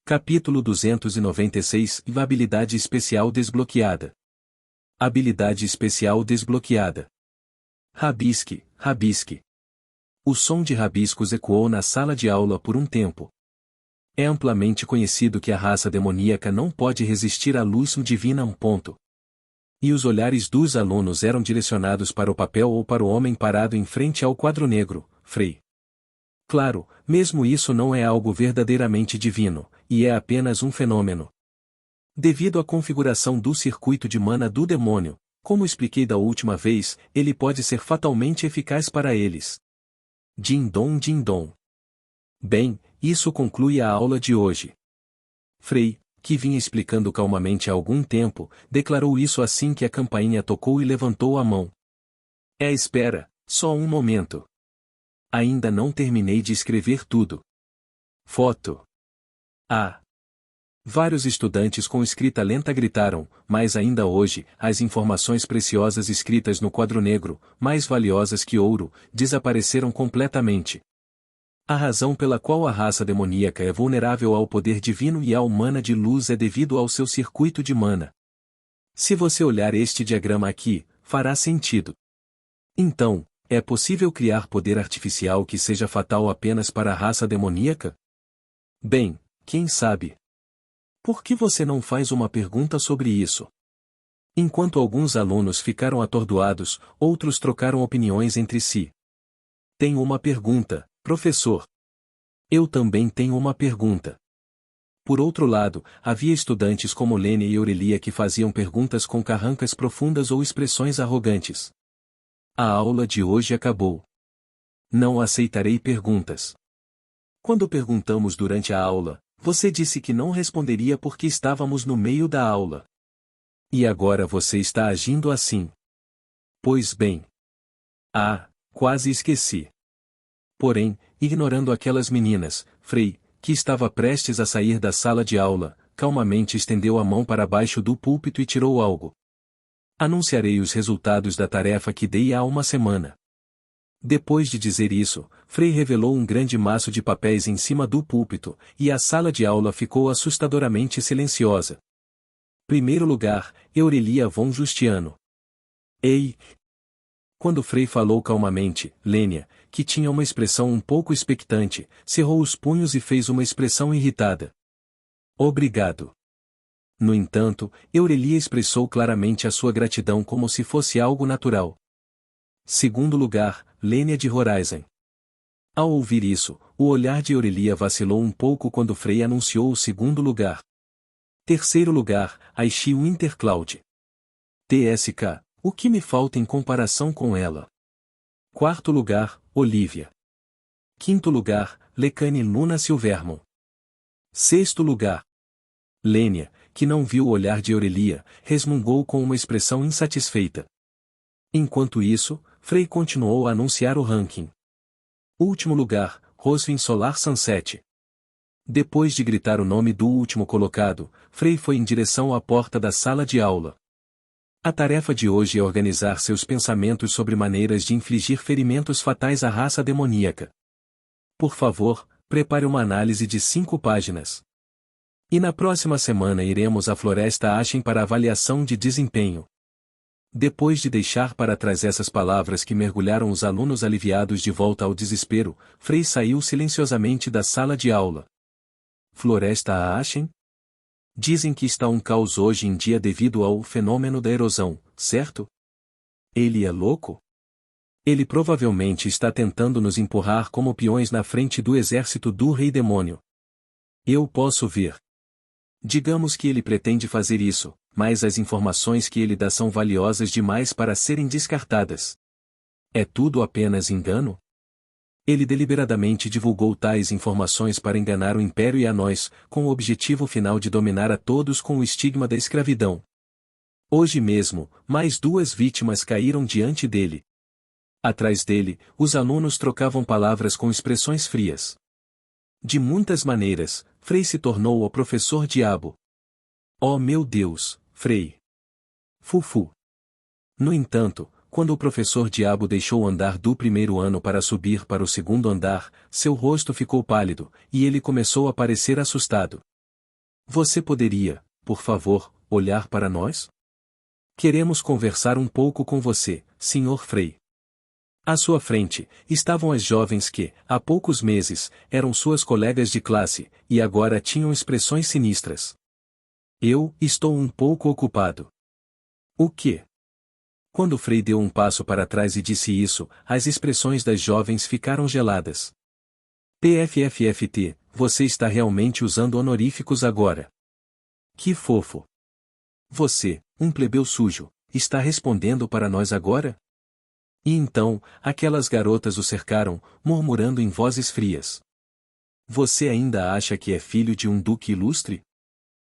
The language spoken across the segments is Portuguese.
Capítulo 296 Habilidade especial desbloqueada. Habilidade especial desbloqueada. Rabisque, rabisque. O som de rabiscos ecoou na sala de aula por um tempo. É amplamente conhecido que a raça demoníaca não pode resistir à luz divina. E os olhares dos alunos eram direcionados para o papel ou para o homem parado em frente ao quadro negro, Frei. Claro, mesmo isso não é algo verdadeiramente divino, e é apenas um fenômeno. Devido à configuração do circuito de mana do demônio, como expliquei da última vez, ele pode ser fatalmente eficaz para eles. Din-dom, din-dom. Bem, isso conclui a aula de hoje. Frei, que vinha explicando calmamente há algum tempo, declarou isso assim que a campainha tocou e levantou a mão. Espera, só um momento. Ainda não terminei de escrever tudo. Foto. Vários estudantes com escrita lenta gritaram, mas ainda hoje, as informações preciosas escritas no quadro negro, mais valiosas que ouro, desapareceram completamente. A razão pela qual a raça demoníaca é vulnerável ao poder divino e ao mana de luz é devido ao seu circuito de mana. Se você olhar este diagrama aqui, fará sentido. Então, é possível criar poder artificial que seja fatal apenas para a raça demoníaca? Bem, quem sabe? Por que você não faz uma pergunta sobre isso? Enquanto alguns alunos ficaram atordoados, outros trocaram opiniões entre si. Tenho uma pergunta, professor. Eu também tenho uma pergunta. Por outro lado, havia estudantes como Lene e Aurelia que faziam perguntas com carrancas profundas ou expressões arrogantes. A aula de hoje acabou. Não aceitarei perguntas. Quando perguntamos durante a aula, você disse que não responderia porque estávamos no meio da aula. E agora você está agindo assim. Pois bem. Quase esqueci. Porém, ignorando aquelas meninas, Frei, que estava prestes a sair da sala de aula, calmamente estendeu a mão para baixo do púlpito e tirou algo. Anunciarei os resultados da tarefa que dei há uma semana. Depois de dizer isso, Frei revelou um grande maço de papéis em cima do púlpito, e a sala de aula ficou assustadoramente silenciosa. Primeiro lugar, Aurelia von Justiano. Ei! Quando Frei falou calmamente, Lênia, que tinha uma expressão um pouco expectante, cerrou os punhos e fez uma expressão irritada. Obrigado. No entanto, Aurelia expressou claramente a sua gratidão como se fosse algo natural. Segundo lugar, Lênia de Horizon. Ao ouvir isso, o olhar de Aurelia vacilou um pouco quando Frei anunciou o segundo lugar. Terceiro lugar, Aishi Wintercloud. TSK, o que me falta em comparação com ela? Quarto lugar, Olivia. Quinto lugar, Lecane Luna Silvermon. Sexto lugar, Lênia, que não viu o olhar de Aurelia, resmungou com uma expressão insatisfeita. Enquanto isso, Frei continuou a anunciar o ranking. Último lugar, Rosvin Solar Sunset. Depois de gritar o nome do último colocado, Frei foi em direção à porta da sala de aula. A tarefa de hoje é organizar seus pensamentos sobre maneiras de infligir ferimentos fatais à raça demoníaca. Por favor, prepare uma análise de 5 páginas. E na próxima semana iremos à Floresta Ashen para avaliação de desempenho. Depois de deixar para trás essas palavras que mergulharam os alunos aliviados de volta ao desespero, Frei saiu silenciosamente da sala de aula. Floresta Ashen? Dizem que está um caos hoje em dia devido ao fenômeno da erosão, certo? Ele é louco? Ele provavelmente está tentando nos empurrar como peões na frente do exército do Rei Demônio. Eu posso ver. Digamos que ele pretende fazer isso, mas as informações que ele dá são valiosas demais para serem descartadas. É tudo apenas engano? Ele deliberadamente divulgou tais informações para enganar o Império e a nós, com o objetivo final de dominar a todos com o estigma da escravidão. Hoje mesmo, mais 2 vítimas caíram diante dele. Atrás dele, os alunos trocavam palavras com expressões frias. De muitas maneiras, Frei se tornou o professor diabo. Oh meu Deus, Frei! Fufu! No entanto, quando o professor diabo deixou o andar do primeiro ano para subir para o segundo andar, seu rosto ficou pálido, e ele começou a parecer assustado. Você poderia, por favor, olhar para nós? Queremos conversar um pouco com você, Sr. Frey. À sua frente, estavam as jovens que, há poucos meses, eram suas colegas de classe, e agora tinham expressões sinistras. Eu estou um pouco ocupado. O quê? Quando Frey deu um passo para trás e disse isso, as expressões das jovens ficaram geladas. PFFFT, você está realmente usando honoríficos agora. Que fofo. Você, um plebeu sujo, está respondendo para nós agora? E então, aquelas garotas o cercaram, murmurando em vozes frias. Você ainda acha que é filho de um duque ilustre?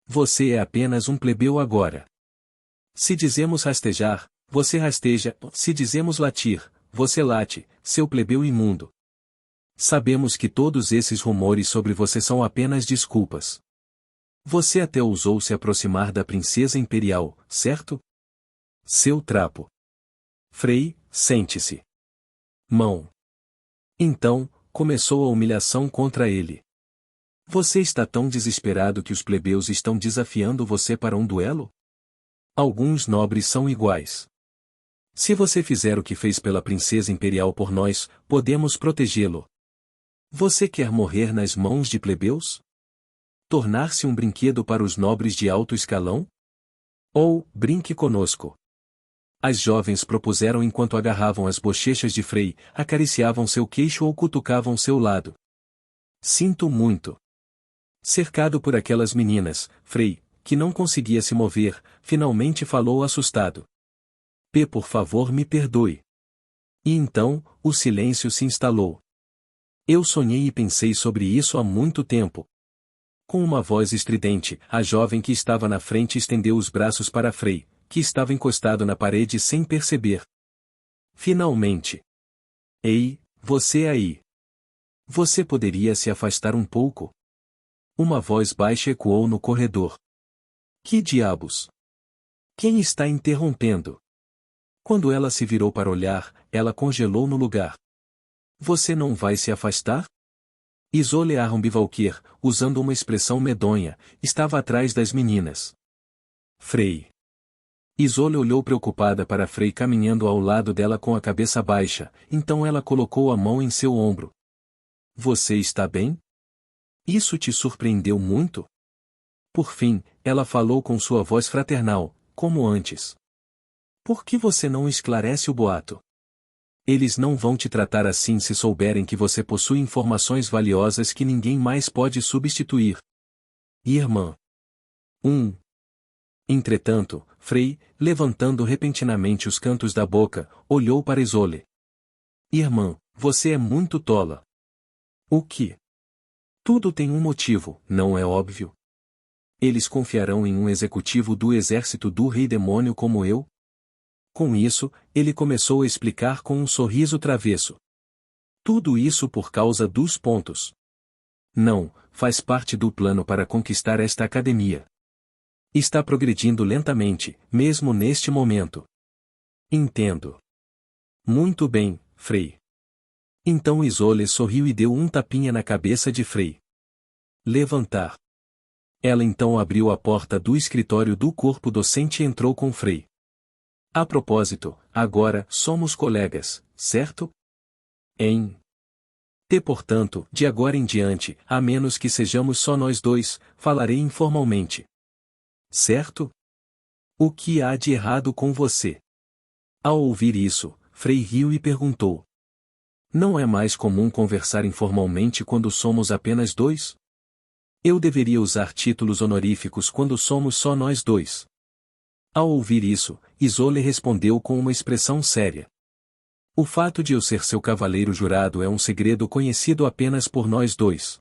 Você é apenas um plebeu agora. Se dizemos rastejar, você rasteja, se dizemos latir, você late, seu plebeu imundo. Sabemos que todos esses rumores sobre você são apenas desculpas. Você até ousou se aproximar da princesa imperial, certo? Seu trapo. Frey, sente-se. Mão. Então, começou a humilhação contra ele. Você está tão desesperado que os plebeus estão desafiando você para um duelo? Alguns nobres são iguais. Se você fizer o que fez pela princesa imperial por nós, podemos protegê-lo. Você quer morrer nas mãos de plebeus? Tornar-se um brinquedo para os nobres de alto escalão? Ou, brinque conosco. As jovens propuseram enquanto agarravam as bochechas de Frey, acariciavam seu queixo ou cutucavam seu lado. Sinto muito. Cercado por aquelas meninas, Frey, que não conseguia se mover, finalmente falou assustado. Por favor me perdoe. E então, o silêncio se instalou. Eu sonhei e pensei sobre isso há muito tempo. Com uma voz estridente, a jovem que estava na frente estendeu os braços para Frey, que estava encostado na parede sem perceber. Finalmente. Ei, você aí. Você poderia se afastar um pouco? Uma voz baixa ecoou no corredor. Que diabos? Quem está interrompendo? Quando ela se virou para olhar, ela congelou no lugar. Você não vai se afastar? Isole Arrombivalquer, usando uma expressão medonha, estava atrás das meninas. Frey. Isole olhou preocupada para Frey caminhando ao lado dela com a cabeça baixa, então ela colocou a mão em seu ombro. Você está bem? Isso te surpreendeu muito? Por fim, ela falou com sua voz fraternal, como antes. Por que você não esclarece o boato? Eles não vão te tratar assim se souberem que você possui informações valiosas que ninguém mais pode substituir. Irmã. Entretanto, Frey, levantando repentinamente os cantos da boca, olhou para Isole. Irmã, você é muito tola. O que? Tudo tem um motivo, não é óbvio? Eles confiarão em um executivo do exército do rei demônio como eu? Com isso, ele começou a explicar com um sorriso travesso. Tudo isso por causa dos pontos. Não, faz parte do plano para conquistar esta academia. Está progredindo lentamente, mesmo neste momento. Entendo. Muito bem, Frey. Então Isole sorriu e deu um tapinha na cabeça de Frey. Levantar. Ela então abriu a porta do escritório do corpo docente e entrou com Frey. A propósito, agora somos colegas, certo? Portanto, de agora em diante, a menos que sejamos só nós dois, falarei informalmente. Certo? O que há de errado com você? Ao ouvir isso, Frey riu e perguntou. Não é mais comum conversar informalmente quando somos apenas dois? Eu deveria usar títulos honoríficos quando somos só nós dois. Ao ouvir isso, Isole respondeu com uma expressão séria. O fato de eu ser seu cavaleiro jurado é um segredo conhecido apenas por nós dois.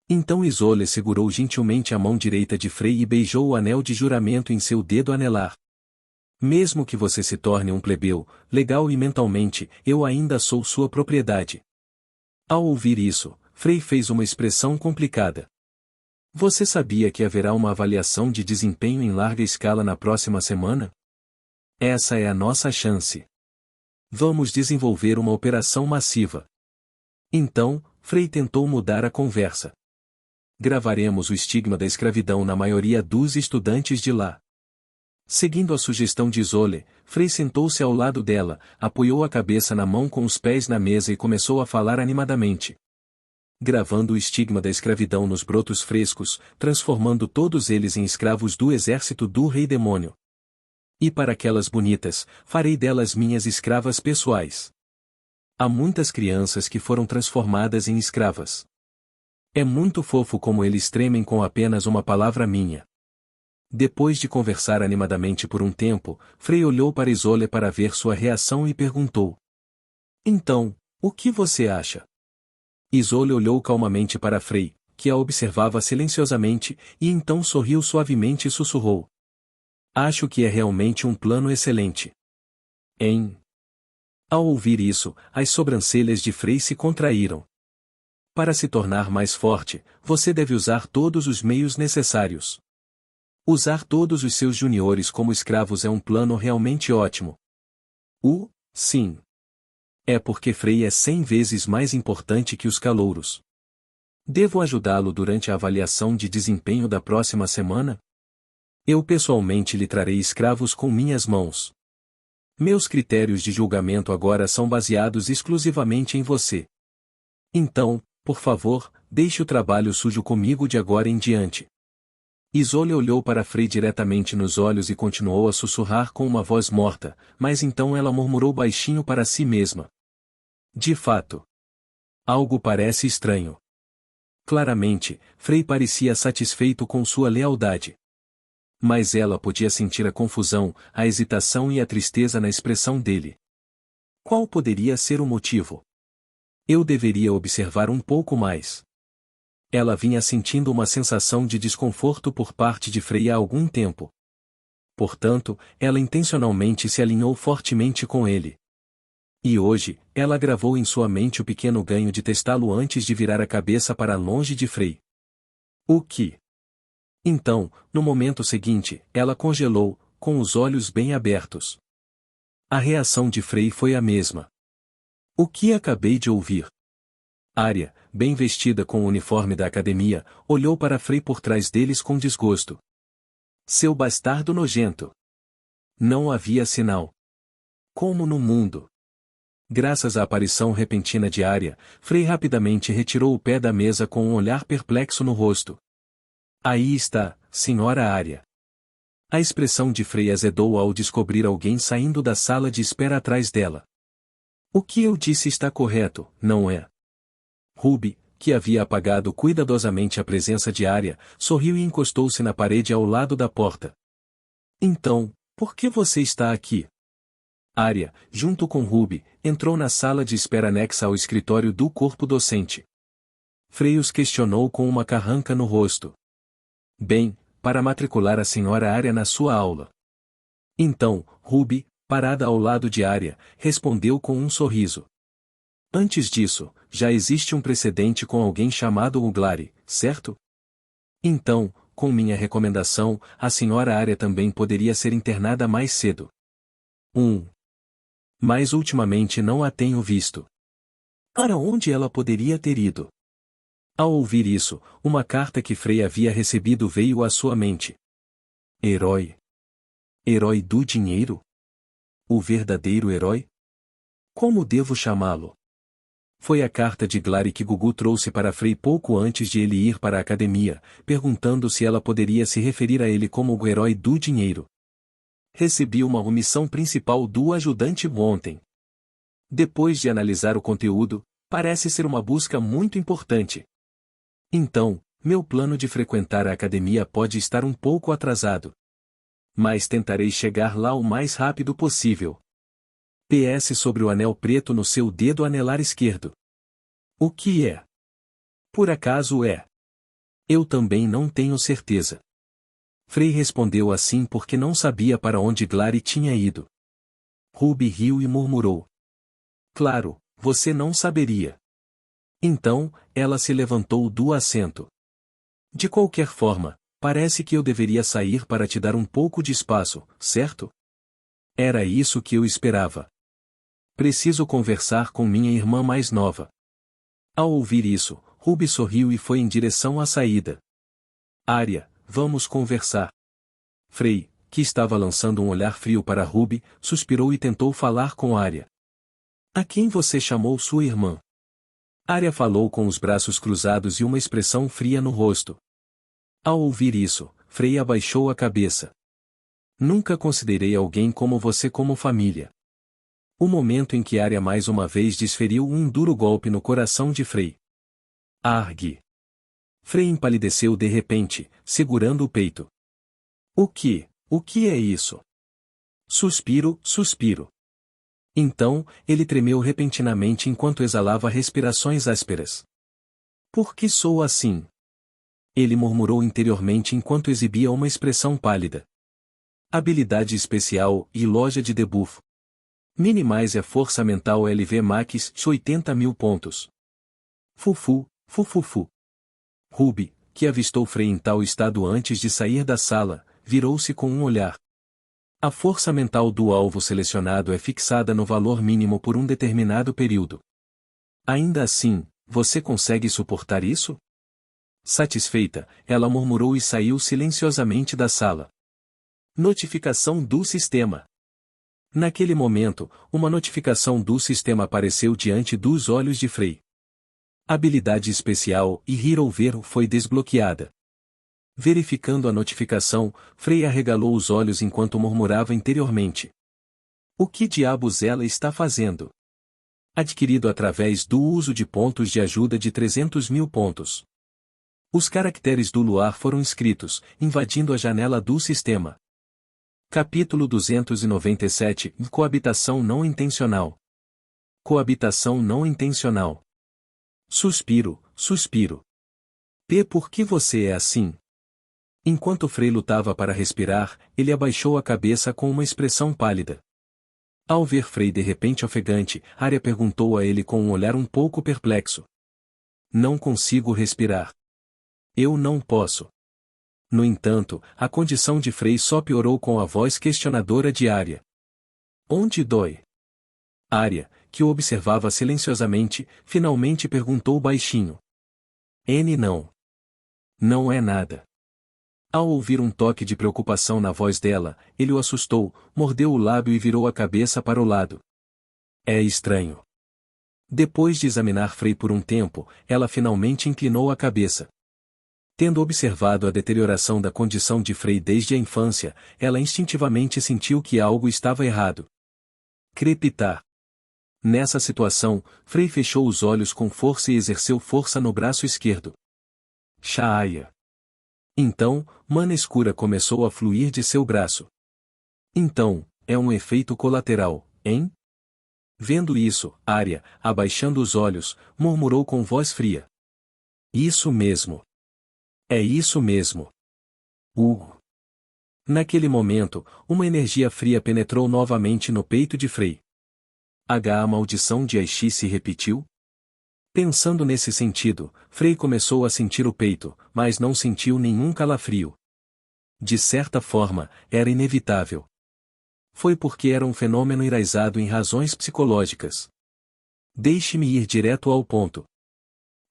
Então Isole segurou gentilmente a mão direita de Frey e beijou o anel de juramento em seu dedo anelar. Mesmo que você se torne um plebeu, legal e mentalmente, eu ainda sou sua propriedade. Ao ouvir isso, Frey fez uma expressão complicada. Você sabia que haverá uma avaliação de desempenho em larga escala na próxima semana? Essa é a nossa chance. Vamos desenvolver uma operação massiva. Então, Frey tentou mudar a conversa. Gravaremos o estigma da escravidão na maioria dos estudantes de lá. Seguindo a sugestão de Isolde, Frei sentou-se ao lado dela, apoiou a cabeça na mão com os pés na mesa e começou a falar animadamente. Gravando o estigma da escravidão nos brotos frescos, transformando todos eles em escravos do exército do rei demônio. E para aquelas bonitas, farei delas minhas escravas pessoais. Há muitas crianças que foram transformadas em escravas. É muito fofo como eles tremem com apenas uma palavra minha. Depois de conversar animadamente por um tempo, Frei olhou para Isolde para ver sua reação e perguntou: Então, o que você acha? Isolde olhou calmamente para Frei, que a observava silenciosamente, e então sorriu suavemente e sussurrou: Acho que é realmente um plano excelente. Hein? Ao ouvir isso, as sobrancelhas de Frei se contraíram. Para se tornar mais forte, você deve usar todos os meios necessários. Usar todos os seus juniores como escravos é um plano realmente ótimo. Sim. É porque Frei é 100 vezes mais importante que os calouros. Devo ajudá-lo durante a avaliação de desempenho da próxima semana? Eu pessoalmente lhe trarei escravos com minhas mãos. Meus critérios de julgamento agora são baseados exclusivamente em você. Então, por favor, deixe o trabalho sujo comigo de agora em diante. Isolde olhou para Frei diretamente nos olhos e continuou a sussurrar com uma voz morta, mas então ela murmurou baixinho para si mesma. De fato. Algo parece estranho. Claramente, Frei parecia satisfeito com sua lealdade. Mas ela podia sentir a confusão, a hesitação e a tristeza na expressão dele. Qual poderia ser o motivo? Eu deveria observar um pouco mais. Ela vinha sentindo uma sensação de desconforto por parte de Frei há algum tempo. Portanto, ela intencionalmente se alinhou fortemente com ele. E hoje, ela gravou em sua mente o pequeno ganho de testá-lo antes de virar a cabeça para longe de Frei. O que? Então, no momento seguinte, ela congelou, com os olhos bem abertos. A reação de Frei foi a mesma. O que acabei de ouvir? Arya, bem vestida com o uniforme da academia, olhou para Frei por trás deles com desgosto. Seu bastardo nojento! Não havia sinal. Como no mundo? Graças à aparição repentina de Arya, Frei rapidamente retirou o pé da mesa com um olhar perplexo no rosto. Aí está, senhora Arya. A expressão de Frei azedou ao descobrir alguém saindo da sala de espera atrás dela. O que eu disse está correto, não é? Ruby, que havia apagado cuidadosamente a presença de Arya, sorriu e encostou-se na parede ao lado da porta. Então, por que você está aqui? Arya, junto com Ruby, entrou na sala de espera anexa ao escritório do corpo docente. Frei os questionou com uma carranca no rosto. Bem, para matricular a senhora Arya na sua aula. Então, Ruby, parada ao lado de Arya, respondeu com um sorriso. Antes disso, já existe um precedente com alguém chamado Uglari, certo? Então, com minha recomendação, a senhora Arya também poderia ser internada mais cedo. Mas ultimamente não a tenho visto. Para onde ela poderia ter ido? Ao ouvir isso, uma carta que Frei havia recebido veio à sua mente. Herói. Herói do dinheiro? O verdadeiro herói? Como devo chamá-lo? Foi a carta de Glari que Gugu trouxe para Frei pouco antes de ele ir para a academia, perguntando se ela poderia se referir a ele como o herói do dinheiro. Recebi uma omissão principal do ajudante ontem. Depois de analisar o conteúdo, parece ser uma busca muito importante. Então, meu plano de frequentar a academia pode estar um pouco atrasado. Mas tentarei chegar lá o mais rápido possível. PS sobre o anel preto no seu dedo anelar esquerdo. O que é? Por acaso é? Eu também não tenho certeza. Frei respondeu assim porque não sabia para onde Glari tinha ido. Ruby riu e murmurou. Claro, você não saberia. Então, ela se levantou do assento. De qualquer forma, parece que eu deveria sair para te dar um pouco de espaço, certo? Era isso que eu esperava. Preciso conversar com minha irmã mais nova. Ao ouvir isso, Ruby sorriu e foi em direção à saída. Arya, vamos conversar. Frey, que estava lançando um olhar frio para Ruby, suspirou e tentou falar com Arya. A quem você chamou sua irmã? Arya falou com os braços cruzados e uma expressão fria no rosto. Ao ouvir isso, Frey abaixou a cabeça. Nunca considerei alguém como você como família. O momento em que Arya mais uma vez desferiu um duro golpe no coração de Frey. Argue. Frey empalideceu de repente, segurando o peito. O que é isso? Suspiro. Então, ele tremeu repentinamente enquanto exalava respirações ásperas. Por que sou assim? Ele murmurou interiormente enquanto exibia uma expressão pálida. Habilidade especial e loja de debuff. Minimize a força mental LV Max 80.000 pontos. Fufu. Ruby, que avistou Frey em tal estado antes de sair da sala, virou-se com um olhar. A força mental do alvo selecionado é fixada no valor mínimo por um determinado período. Ainda assim, você consegue suportar isso? Satisfeita, ela murmurou e saiu silenciosamente da sala. Notificação do sistema. Naquele momento, uma notificação do sistema apareceu diante dos olhos de Frey. Habilidade especial e Hero Vero foi desbloqueada. Verificando a notificação, Frey arregalou os olhos enquanto murmurava interiormente. O que diabos ela está fazendo? Adquirido através do uso de pontos de ajuda de 300.000 pontos. Os caracteres do luar foram escritos, invadindo a janela do sistema. Capítulo 297 – Coabitação não intencional. Coabitação não intencional. Suspiro. P. Por que você é assim? Enquanto Frey lutava para respirar, ele abaixou a cabeça com uma expressão pálida. Ao ver Frey de repente ofegante, Arya perguntou a ele com um olhar um pouco perplexo. Não consigo respirar. Eu não posso. No entanto, a condição de Frey só piorou com a voz questionadora de Arya. Onde dói? Arya, que o observava silenciosamente, finalmente perguntou baixinho. Não. Não é nada. Ao ouvir um toque de preocupação na voz dela, ele o assustou, mordeu o lábio e virou a cabeça para o lado. É estranho. Depois de examinar Frey por um tempo, ela finalmente inclinou a cabeça. Tendo observado a deterioração da condição de Frey desde a infância, ela instintivamente sentiu que algo estava errado. Crepitar. Nessa situação, Frey fechou os olhos com força e exerceu força no braço esquerdo. Shaaya. Então, mana escura começou a fluir de seu braço. Então, é um efeito colateral, hein? Vendo isso, Arya, abaixando os olhos, murmurou com voz fria. Isso mesmo. É isso mesmo. Naquele momento, uma energia fria penetrou novamente no peito de Frey. A maldição de Aishi se repetiu? Pensando nesse sentido, Frey começou a sentir o peito, mas não sentiu nenhum calafrio. De certa forma, era inevitável. Foi porque era um fenômeno enraizado em razões psicológicas. Deixe-me ir direto ao ponto.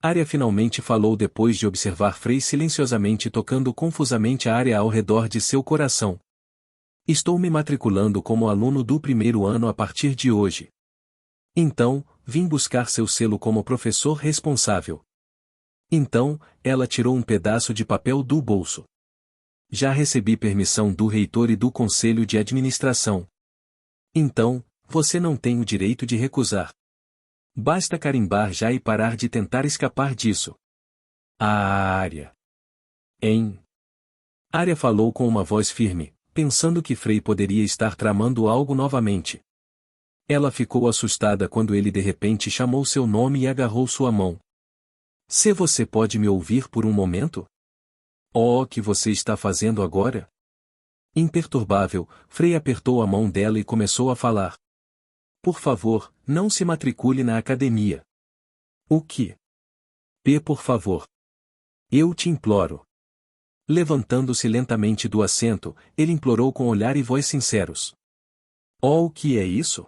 Arya finalmente falou depois de observar Frey silenciosamente tocando confusamente a área ao redor de seu coração. Estou me matriculando como aluno do primeiro ano a partir de hoje. Então, vim buscar seu selo como professor responsável. Então, ela tirou um pedaço de papel do bolso. Já recebi permissão do reitor e do conselho de administração. Então, você não tem o direito de recusar. Basta carimbar já e parar de tentar escapar disso. Arya. Arya falou com uma voz firme, pensando que Frey poderia estar tramando algo novamente. Ela ficou assustada quando ele de repente chamou seu nome e agarrou sua mão. Se você pode me ouvir por um momento? O que você está fazendo agora? Imperturbável, Frey apertou a mão dela e começou a falar. Por favor, não se matricule na academia. O que? Por favor. Eu te imploro. Levantando-se lentamente do assento, ele implorou com olhar e voz sinceros. O que é isso?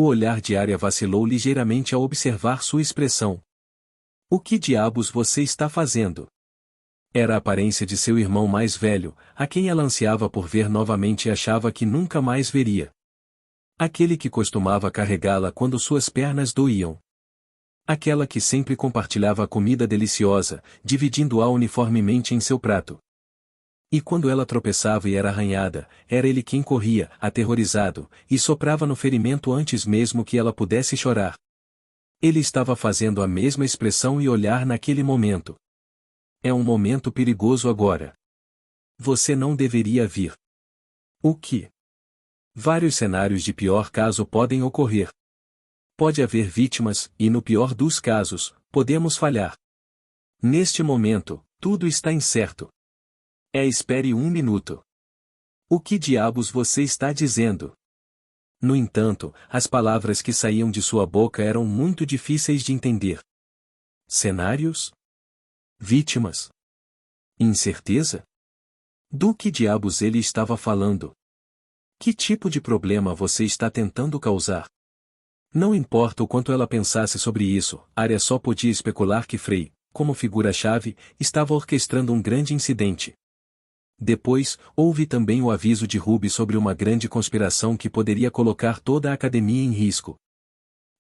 O olhar de Arya vacilou ligeiramente ao observar sua expressão. O que diabos você está fazendo? Era a aparência de seu irmão mais velho, a quem ela ansiava por ver novamente e achava que nunca mais veria. Aquele que costumava carregá-la quando suas pernas doíam. Aquela que sempre compartilhava a comida deliciosa, dividindo-a uniformemente em seu prato. E quando ela tropeçava e era arranhada, era ele quem corria, aterrorizado, e soprava no ferimento antes mesmo que ela pudesse chorar. Ele estava fazendo a mesma expressão e olhar naquele momento. É um momento perigoso agora. Você não deveria vir. O que? Vários cenários de pior caso podem ocorrer. Pode haver vítimas, e no pior dos casos, podemos falhar. Neste momento, tudo está incerto. Espere um minuto. O que diabos você está dizendo? No entanto, as palavras que saíam de sua boca eram muito difíceis de entender. Cenários? Vítimas? Incerteza? Do que diabos ele estava falando? Que tipo de problema você está tentando causar? Não importa o quanto ela pensasse sobre isso, Arya só podia especular que Frey, como figura-chave, estava orquestrando um grande incidente. Depois, houve também o aviso de Ruby sobre uma grande conspiração que poderia colocar toda a academia em risco.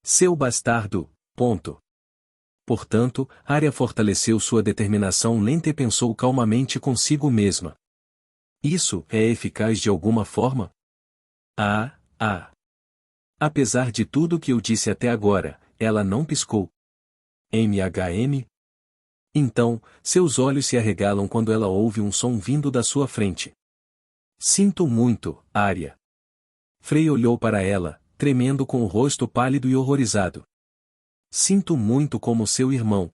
Seu bastardo, ponto. Portanto, Arya fortaleceu sua determinação lenta e pensou calmamente consigo mesma. Isso é eficaz de alguma forma? Apesar de tudo que eu disse até agora, ela não piscou. MHM? Então, seus olhos se arregalam quando ela ouve um som vindo da sua frente. Sinto muito, Arya. Frey olhou para ela, tremendo com o rosto pálido e horrorizado. Sinto muito como seu irmão.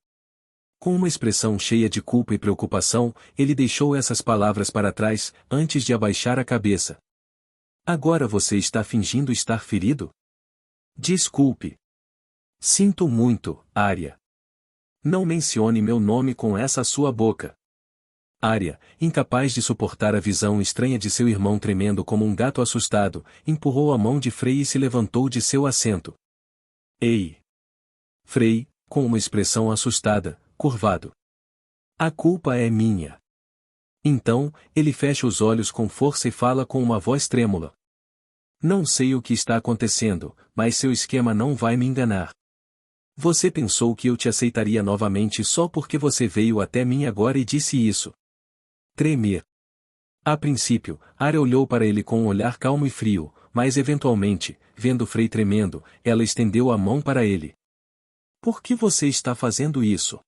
Com uma expressão cheia de culpa e preocupação, ele deixou essas palavras para trás, antes de abaixar a cabeça. Agora você está fingindo estar ferido? Desculpe. Sinto muito, Arya. Não mencione meu nome com essa sua boca. Arya, incapaz de suportar a visão estranha de seu irmão tremendo como um gato assustado, empurrou a mão de Frey e se levantou de seu assento. Ei! Frey, com uma expressão assustada, curvado. A culpa é minha. Então, ele fecha os olhos com força e fala com uma voz trêmula. Não sei o que está acontecendo, mas seu esquema não vai me enganar. Você pensou que eu te aceitaria novamente só porque você veio até mim agora e disse isso. Tremer. A princípio, Arya olhou para ele com um olhar calmo e frio, mas eventualmente, vendo Frey tremendo, ela estendeu a mão para ele. Por que você está fazendo isso?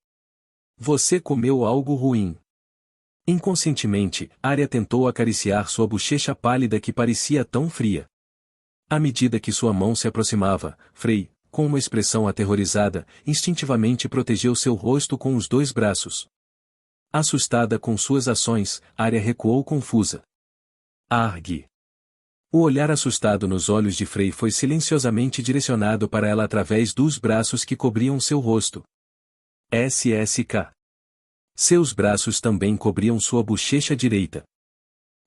Você comeu algo ruim. Inconscientemente, Arya tentou acariciar sua bochecha pálida que parecia tão fria. À medida que sua mão se aproximava, Frey, com uma expressão aterrorizada, instintivamente protegeu seu rosto com os dois braços. Assustada com suas ações, Arya recuou confusa. Argue. O olhar assustado nos olhos de Frey foi silenciosamente direcionado para ela através dos braços que cobriam seu rosto. SSK. Seus braços também cobriam sua bochecha direita.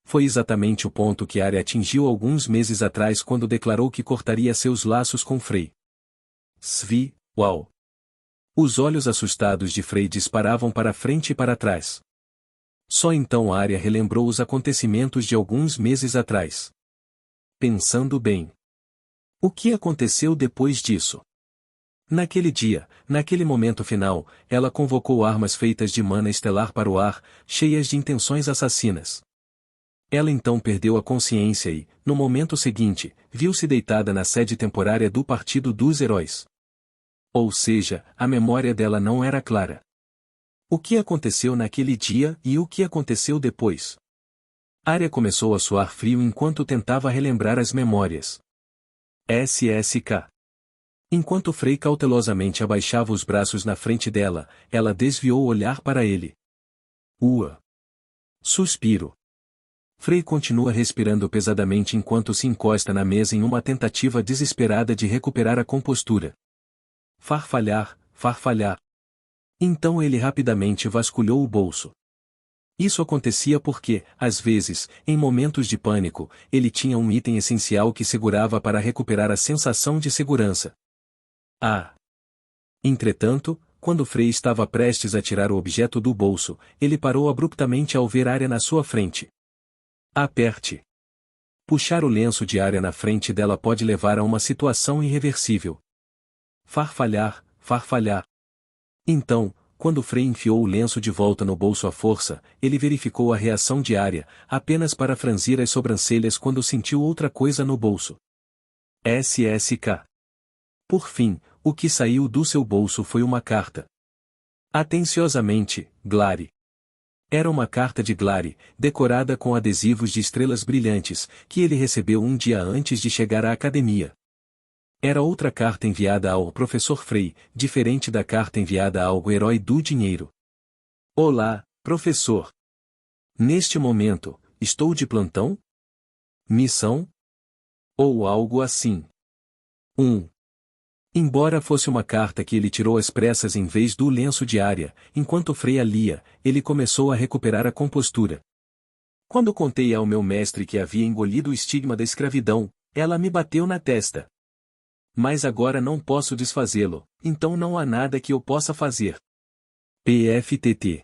Foi exatamente o ponto que Arya atingiu alguns meses atrás quando declarou que cortaria seus laços com Frey. Svi, uau! Os olhos assustados de Frey disparavam para frente e para trás. Só então Arya relembrou os acontecimentos de alguns meses atrás. Pensando bem. O que aconteceu depois disso? Naquele dia, naquele momento final, ela convocou armas feitas de mana estelar para o ar, cheias de intenções assassinas. Ela então perdeu a consciência e, no momento seguinte, viu-se deitada na sede temporária do Partido dos Heróis. Ou seja, a memória dela não era clara. O que aconteceu naquele dia e o que aconteceu depois? Arya começou a suar frio enquanto tentava relembrar as memórias. SSK. Enquanto Frey cautelosamente abaixava os braços na frente dela, ela desviou o olhar para ele. Ua! Suspiro. Frey continua respirando pesadamente enquanto se encosta na mesa em uma tentativa desesperada de recuperar a compostura. Farfalhar, farfalhar. Então ele rapidamente vasculhou o bolso. Isso acontecia porque, às vezes, em momentos de pânico, ele tinha um item essencial que segurava para recuperar a sensação de segurança. Entretanto, quando Frei estava prestes a tirar o objeto do bolso, ele parou abruptamente ao ver Arya na sua frente. Aperte. Puxar o lenço de Arya na frente dela pode levar a uma situação irreversível. Farfalhar, farfalhar. Então, quando Frei enfiou o lenço de volta no bolso à força, ele verificou a reação de Arya, apenas para franzir as sobrancelhas quando sentiu outra coisa no bolso. SSK. Por fim, o que saiu do seu bolso foi uma carta. Atenciosamente, Glari. Era uma carta de Glari, decorada com adesivos de estrelas brilhantes, que ele recebeu um dia antes de chegar à academia. Era outra carta enviada ao professor Frei, diferente da carta enviada ao herói do dinheiro. Olá, professor. Neste momento, estou de plantão? Missão? Ou algo assim. 1. Embora fosse uma carta que ele tirou às pressas em vez do lenço de Arya, enquanto Frei a lia, ele começou a recuperar a compostura. Quando contei ao meu mestre que havia engolido o estigma da escravidão, ela me bateu na testa. Mas agora não posso desfazê-lo, então não há nada que eu possa fazer. PFTT.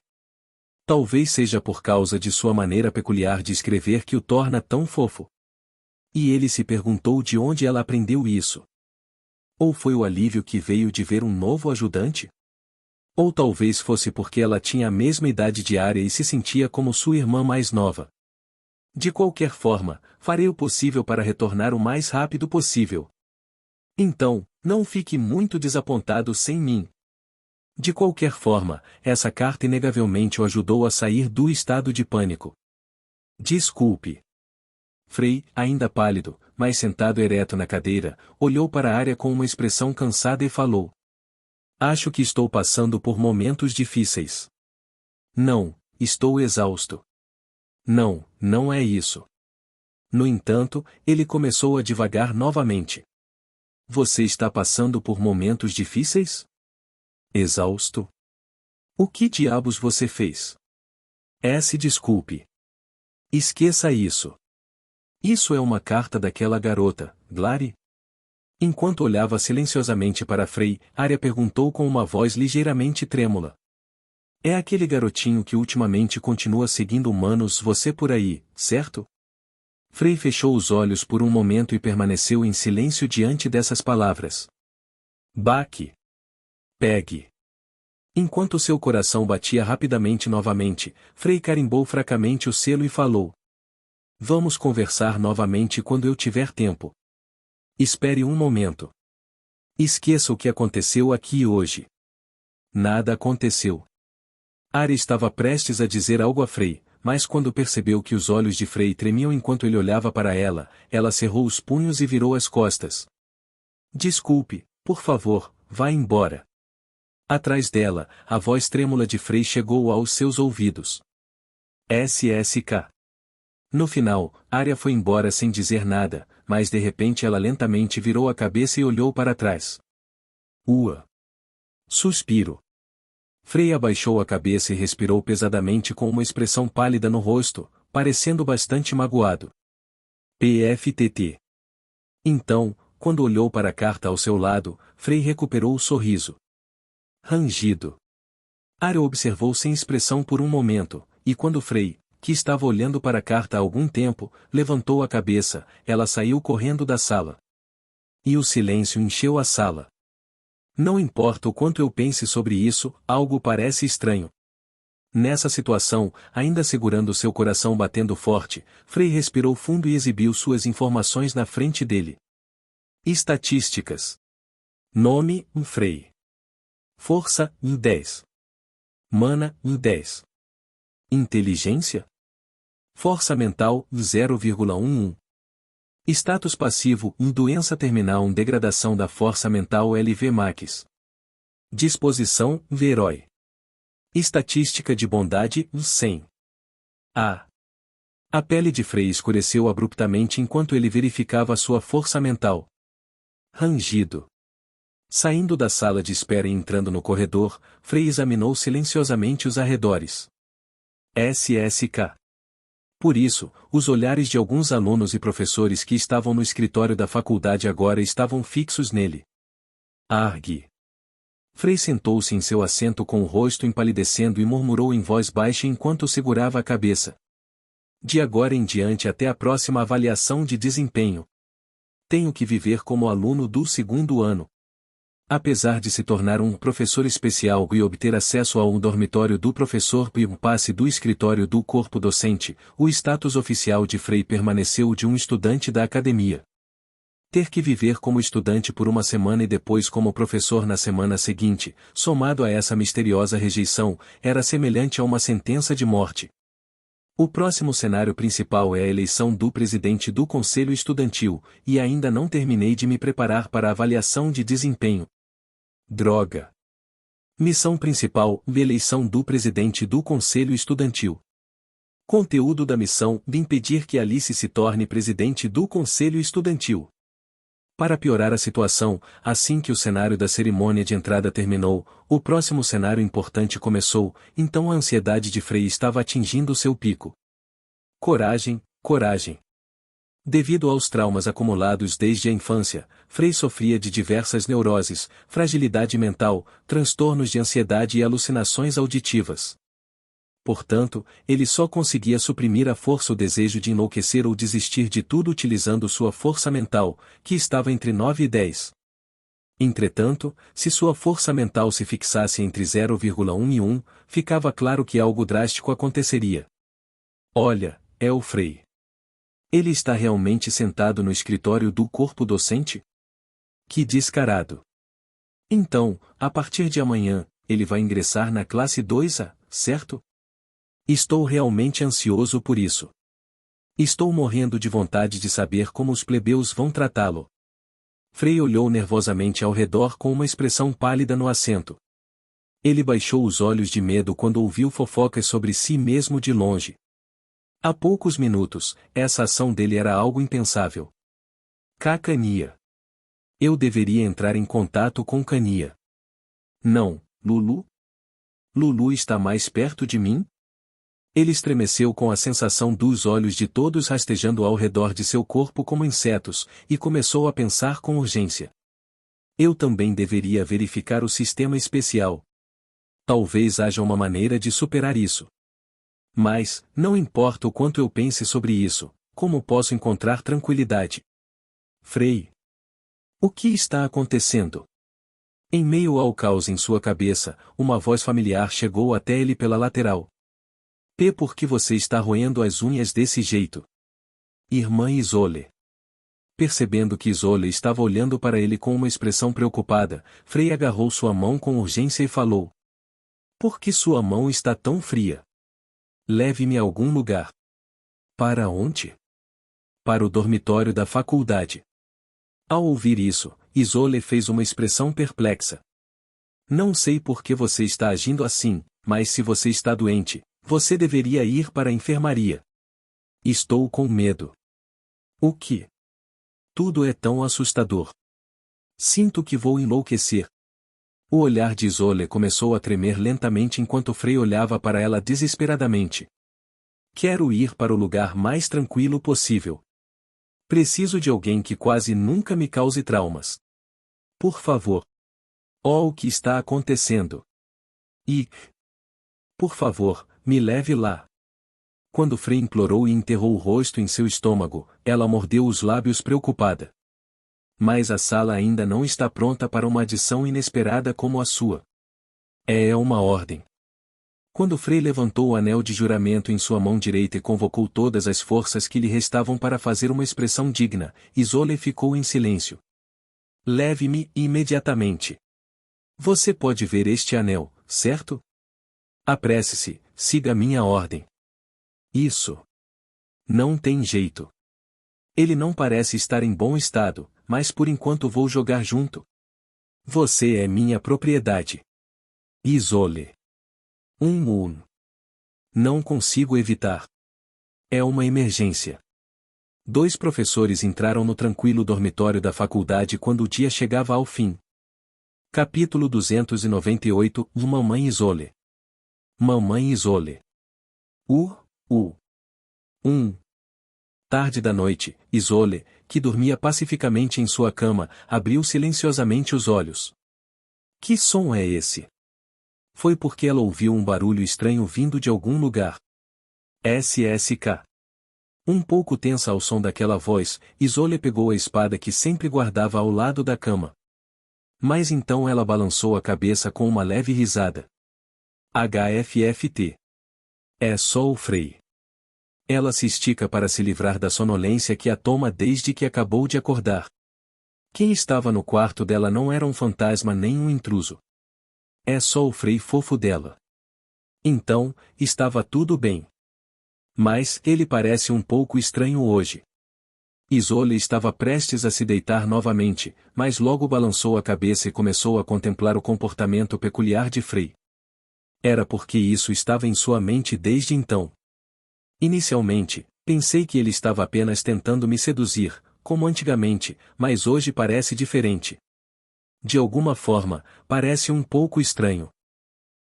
Talvez seja por causa de sua maneira peculiar de escrever que o torna tão fofo. E ele se perguntou de onde ela aprendeu isso. Ou foi o alívio que veio de ver um novo ajudante? Ou talvez fosse porque ela tinha a mesma idade de Arya e se sentia como sua irmã mais nova. De qualquer forma, farei o possível para retornar o mais rápido possível. Então, não fique muito desapontado sem mim. De qualquer forma, essa carta inegavelmente o ajudou a sair do estado de pânico. Desculpe. Frei, ainda pálido, mas sentado ereto na cadeira, olhou para Arya com uma expressão cansada e falou. Acho que estou passando por momentos difíceis. Não, estou exausto. Não, não é isso. No entanto, ele começou a divagar novamente. Você está passando por momentos difíceis? Exausto? O que diabos você fez? Se desculpe. Esqueça isso. Isso é uma carta daquela garota, Glari? Enquanto olhava silenciosamente para Frei, Arya perguntou com uma voz ligeiramente trêmula. É aquele garotinho que ultimamente continua seguindo humanos você por aí, certo? Frei fechou os olhos por um momento e permaneceu em silêncio diante dessas palavras. Baque. Pegue. Enquanto seu coração batia rapidamente novamente, Frei carimbou fracamente o selo e falou. Vamos conversar novamente quando eu tiver tempo. Espere um momento. Esqueça o que aconteceu aqui hoje. Nada aconteceu. Arya estava prestes a dizer algo a Frei, mas quando percebeu que os olhos de Frei tremiam enquanto ele olhava para ela, ela cerrou os punhos e virou as costas. Desculpe, por favor, vá embora. Atrás dela, a voz trêmula de Frei chegou aos seus ouvidos. SSK. No final, Arya foi embora sem dizer nada, mas de repente ela lentamente virou a cabeça e olhou para trás. Ua! Suspiro. Frei abaixou a cabeça e respirou pesadamente com uma expressão pálida no rosto, parecendo bastante magoado. PFTT. Então, quando olhou para a carta ao seu lado, Frei recuperou o sorriso. Rangido. Arya observou sem expressão por um momento, e quando Frei, que estava olhando para a carta há algum tempo, levantou a cabeça, ela saiu correndo da sala. E o silêncio encheu a sala. Não importa o quanto eu pense sobre isso, algo parece estranho. Nessa situação, ainda segurando seu coração batendo forte, Frei respirou fundo e exibiu suas informações na frente dele. Estatísticas. Nome, Frei. Força, 10. Mana, 10. Inteligência? Força mental, 0,11. Status passivo, doença terminal, degradação da força mental LV Max. Disposição, herói. Estatística de bondade, 100. A pele de Frei escureceu abruptamente enquanto ele verificava sua força mental. Rangido. Saindo da sala de espera e entrando no corredor, Frei examinou silenciosamente os arredores. SSK. Por isso, os olhares de alguns alunos e professores que estavam no escritório da faculdade agora estavam fixos nele. Arg. Frei sentou-se em seu assento com o rosto empalidecendo e murmurou em voz baixa enquanto segurava a cabeça. De agora em diante até a próxima avaliação de desempenho. Tenho que viver como aluno do segundo ano. Apesar de se tornar um professor especial e obter acesso ao dormitório do professor e um passe do escritório do corpo docente, o status oficial de Frei permaneceu o de um estudante da academia. Ter que viver como estudante por uma semana e depois como professor na semana seguinte, somado a essa misteriosa rejeição, era semelhante a uma sentença de morte. O próximo cenário principal é a eleição do presidente do conselho estudantil, e ainda não terminei de me preparar para a avaliação de desempenho. Droga! Missão principal: eleição do presidente do conselho estudantil. Conteúdo da missão: impedir que Alice se torne presidente do conselho estudantil. Para piorar a situação, assim que o cenário da cerimônia de entrada terminou, o próximo cenário importante começou, então a ansiedade de Frei estava atingindo seu pico. Coragem, coragem. Devido aos traumas acumulados desde a infância, Frei sofria de diversas neuroses, fragilidade mental, transtornos de ansiedade e alucinações auditivas. Portanto, ele só conseguia suprimir à força o desejo de enlouquecer ou desistir de tudo utilizando sua força mental, que estava entre 9 e 10. Entretanto, se sua força mental se fixasse entre 0,1 e 1, ficava claro que algo drástico aconteceria. Olha, é o Frei. Ele está realmente sentado no escritório do corpo docente? Que descarado! Então, a partir de amanhã, ele vai ingressar na classe 2A, certo? Estou realmente ansioso por isso. Estou morrendo de vontade de saber como os plebeus vão tratá-lo. Frei olhou nervosamente ao redor com uma expressão pálida no assento. Ele baixou os olhos de medo quando ouviu fofocas sobre si mesmo de longe. Há poucos minutos, essa ação dele era algo impensável. Cacania. Eu deveria entrar em contato com Cania. Não, Lulu? Lulu está mais perto de mim? Ele estremeceu com a sensação dos olhos de todos rastejando ao redor de seu corpo como insetos, e começou a pensar com urgência. Eu também deveria verificar o sistema especial. Talvez haja uma maneira de superar isso. Mas, não importa o quanto eu pense sobre isso, como posso encontrar tranquilidade? Frei. O que está acontecendo? Em meio ao caos em sua cabeça, uma voz familiar chegou até ele pela lateral. Por que você está roendo as unhas desse jeito? Irmã Isole. Percebendo que Isole estava olhando para ele com uma expressão preocupada, Frei agarrou sua mão com urgência e falou. Por que sua mão está tão fria? Leve-me a algum lugar. Para onde? Para o dormitório da faculdade. Ao ouvir isso, Isole fez uma expressão perplexa. Não sei por que você está agindo assim, mas se você está doente, você deveria ir para a enfermaria. Estou com medo. O que? Tudo é tão assustador. Sinto que vou enlouquecer. O olhar de Isole começou a tremer lentamente enquanto Frei olhava para ela desesperadamente. Quero ir para o lugar mais tranquilo possível. Preciso de alguém que quase nunca me cause traumas. Por favor. Oh, o que está acontecendo? E, por favor, me leve lá. Quando Frei implorou e enterrou o rosto em seu estômago, ela mordeu os lábios preocupada. Mas a sala ainda não está pronta para uma adição inesperada como a sua. É uma ordem. Quando Frei levantou o anel de juramento em sua mão direita e convocou todas as forças que lhe restavam para fazer uma expressão digna, Isole ficou em silêncio. Leve-me imediatamente. Você pode ver este anel, certo? Apresse-se, siga minha ordem. Isso. Não tem jeito. Ele não parece estar em bom estado, mas por enquanto vou jogar junto. Você é minha propriedade. Isole. Não consigo evitar. É uma emergência. 2 professores entraram no tranquilo dormitório da faculdade quando o dia chegava ao fim. Capítulo 298 Mamãe Isole. Mamãe Isole. Tarde da noite, Isole, que dormia pacificamente em sua cama, abriu silenciosamente os olhos. Que som é esse? Foi porque ela ouviu um barulho estranho vindo de algum lugar. SSK. Um pouco tensa ao som daquela voz, Isolde pegou a espada que sempre guardava ao lado da cama. Mas então ela balançou a cabeça com uma leve risada. HFFT. É só o Frei. Ela se estica para se livrar da sonolência que a toma desde que acabou de acordar. Quem estava no quarto dela não era um fantasma nem um intruso. É só o Frei fofo dela. Então, estava tudo bem. Mas ele parece um pouco estranho hoje. Isolde estava prestes a se deitar novamente, mas logo balançou a cabeça e começou a contemplar o comportamento peculiar de Frei. Era porque isso estava em sua mente desde então. Inicialmente, pensei que ele estava apenas tentando me seduzir, como antigamente, mas hoje parece diferente. De alguma forma, parece um pouco estranho.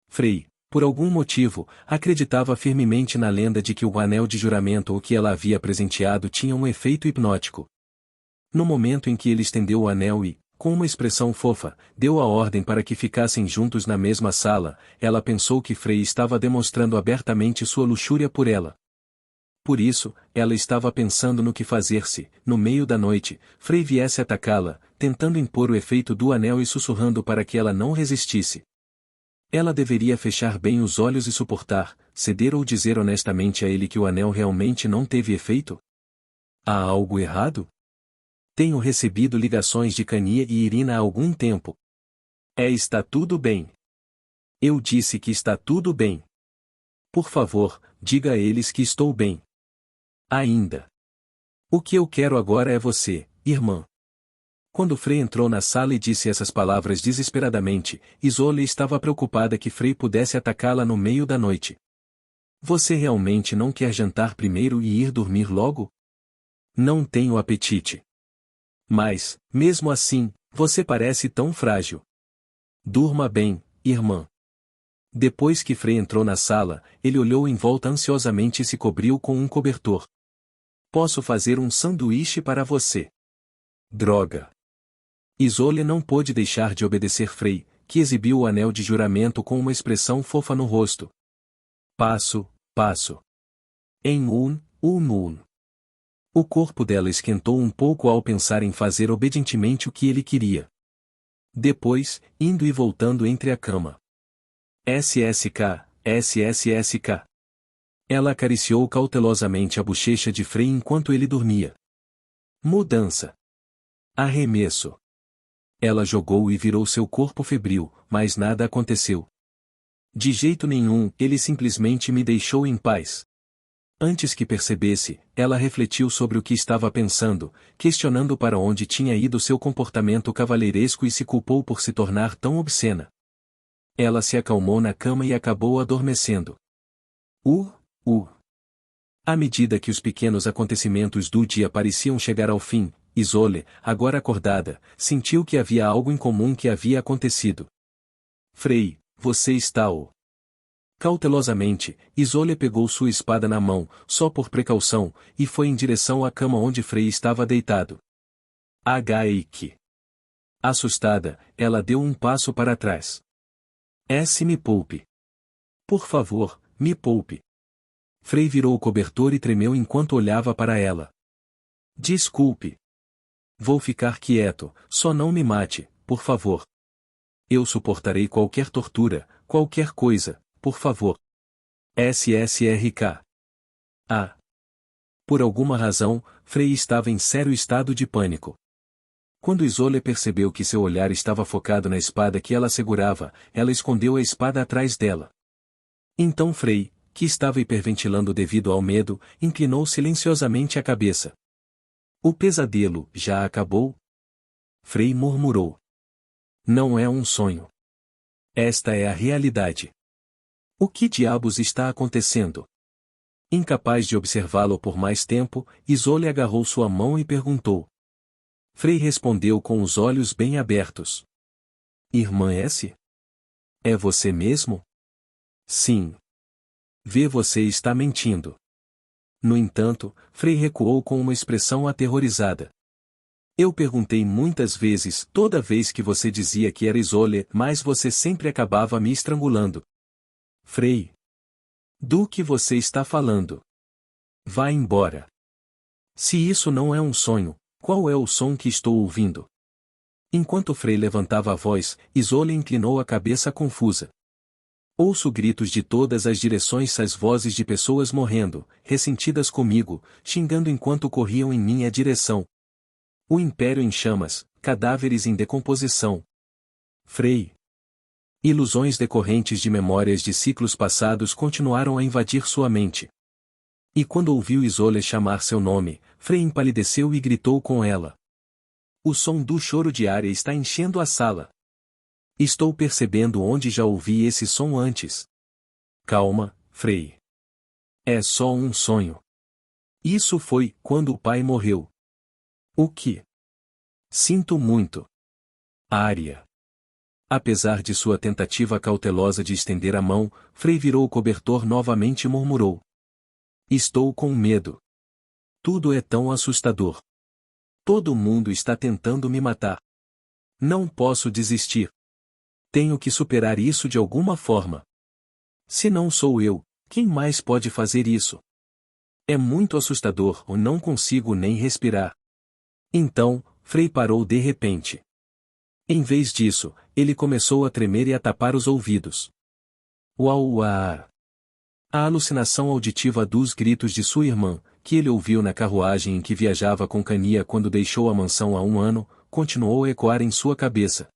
Frei, por algum motivo, acreditava firmemente na lenda de que o anel de juramento ou que ela havia presenteado tinha um efeito hipnótico. No momento em que ele estendeu o anel e, com uma expressão fofa, deu a ordem para que ficassem juntos na mesma sala, ela pensou que Frei estava demonstrando abertamente sua luxúria por ela. Por isso, ela estava pensando no que fazer se, no meio da noite, Frei viesse atacá-la, tentando impor o efeito do anel e sussurrando para que ela não resistisse. Ela deveria fechar bem os olhos e suportar, ceder ou dizer honestamente a ele que o anel realmente não teve efeito? Há algo errado? Tenho recebido ligações de Kania e Irina há algum tempo. Está tudo bem. Eu disse que está tudo bem. Por favor, diga a eles que estou bem. Ainda. O que eu quero agora é você, irmã. Quando Frei entrou na sala e disse essas palavras desesperadamente, Isolde estava preocupada que Frei pudesse atacá-la no meio da noite. Você realmente não quer jantar primeiro e ir dormir logo? Não tenho apetite. Mas, mesmo assim, você parece tão frágil. Durma bem, irmã. Depois que Frei entrou na sala, ele olhou em volta ansiosamente e se cobriu com um cobertor. Posso fazer um sanduíche para você. Droga. Isolde não pôde deixar de obedecer Frei, que exibiu o anel de juramento com uma expressão fofa no rosto. Passo, passo. Em un. O corpo dela esquentou um pouco ao pensar em fazer obedientemente o que ele queria. Depois, indo e voltando entre a cama. SSK. Ela acariciou cautelosamente a bochecha de Frei enquanto ele dormia. Mudança. Arremesso. Ela jogou e virou seu corpo febril, mas nada aconteceu. De jeito nenhum, ele simplesmente me deixou em paz. Antes que percebesse, ela refletiu sobre o que estava pensando, questionando para onde tinha ido seu comportamento cavalheiresco e se culpou por se tornar tão obscena. Ela se acalmou na cama e acabou adormecendo. À medida que os pequenos acontecimentos do dia pareciam chegar ao fim, Isolde, agora acordada, sentiu que havia algo em comum que havia acontecido. Frei, você está Cautelosamente, Isolde pegou sua espada na mão, só por precaução, e foi em direção à cama onde Frei estava deitado. Eik. Assustada, ela deu um passo para trás. Me poupe. Por favor, me poupe. Frei virou o cobertor e tremeu enquanto olhava para ela. Desculpe. Vou ficar quieto, só não me mate, por favor. Eu suportarei qualquer tortura, qualquer coisa, por favor. SSRK. Por alguma razão, Frei estava em sério estado de pânico. Quando Isolde percebeu que seu olhar estava focado na espada que ela segurava, ela escondeu a espada atrás dela. Então Frei, que estava hiperventilando devido ao medo, inclinou silenciosamente a cabeça. O pesadelo já acabou? Frei murmurou. Não é um sonho. Esta é a realidade. O que diabos está acontecendo? Incapaz de observá-lo por mais tempo, Isolde agarrou sua mão e perguntou. Frei respondeu com os olhos bem abertos. Irmã S? É você mesmo? Sim. Vê, você está mentindo. No entanto, Frei recuou com uma expressão aterrorizada. Eu perguntei muitas vezes, toda vez que você dizia que era Isolé, mas você sempre acabava me estrangulando. Frei. Do que você está falando? Vá embora. Se isso não é um sonho, qual é o som que estou ouvindo? Enquanto Frei levantava a voz, Isolé inclinou a cabeça confusa. Ouço gritos de todas as direções, as vozes de pessoas morrendo, ressentidas comigo, xingando enquanto corriam em minha direção. O império em chamas, cadáveres em decomposição. Frei. Ilusões decorrentes de memórias de ciclos passados continuaram a invadir sua mente. E quando ouviu Isolé chamar seu nome, Frei empalideceu e gritou com ela. O som do choro de Arya está enchendo a sala. Estou percebendo onde já ouvi esse som antes. Calma, Frei. É só um sonho. Isso foi quando o pai morreu. O que? Sinto muito. Arya. Apesar de sua tentativa cautelosa de estender a mão, Frei virou o cobertor novamente e murmurou. Estou com medo. Tudo é tão assustador. Todo mundo está tentando me matar. Não posso desistir. Tenho que superar isso de alguma forma. Se não sou eu, quem mais pode fazer isso? É muito assustador ou não consigo nem respirar. Então, Frei parou de repente. Em vez disso, ele começou a tremer e a tapar os ouvidos. Uau! A alucinação auditiva dos gritos de sua irmã, que ele ouviu na carruagem em que viajava com Cania quando deixou a mansão há 1 ano, continuou a ecoar em sua cabeça.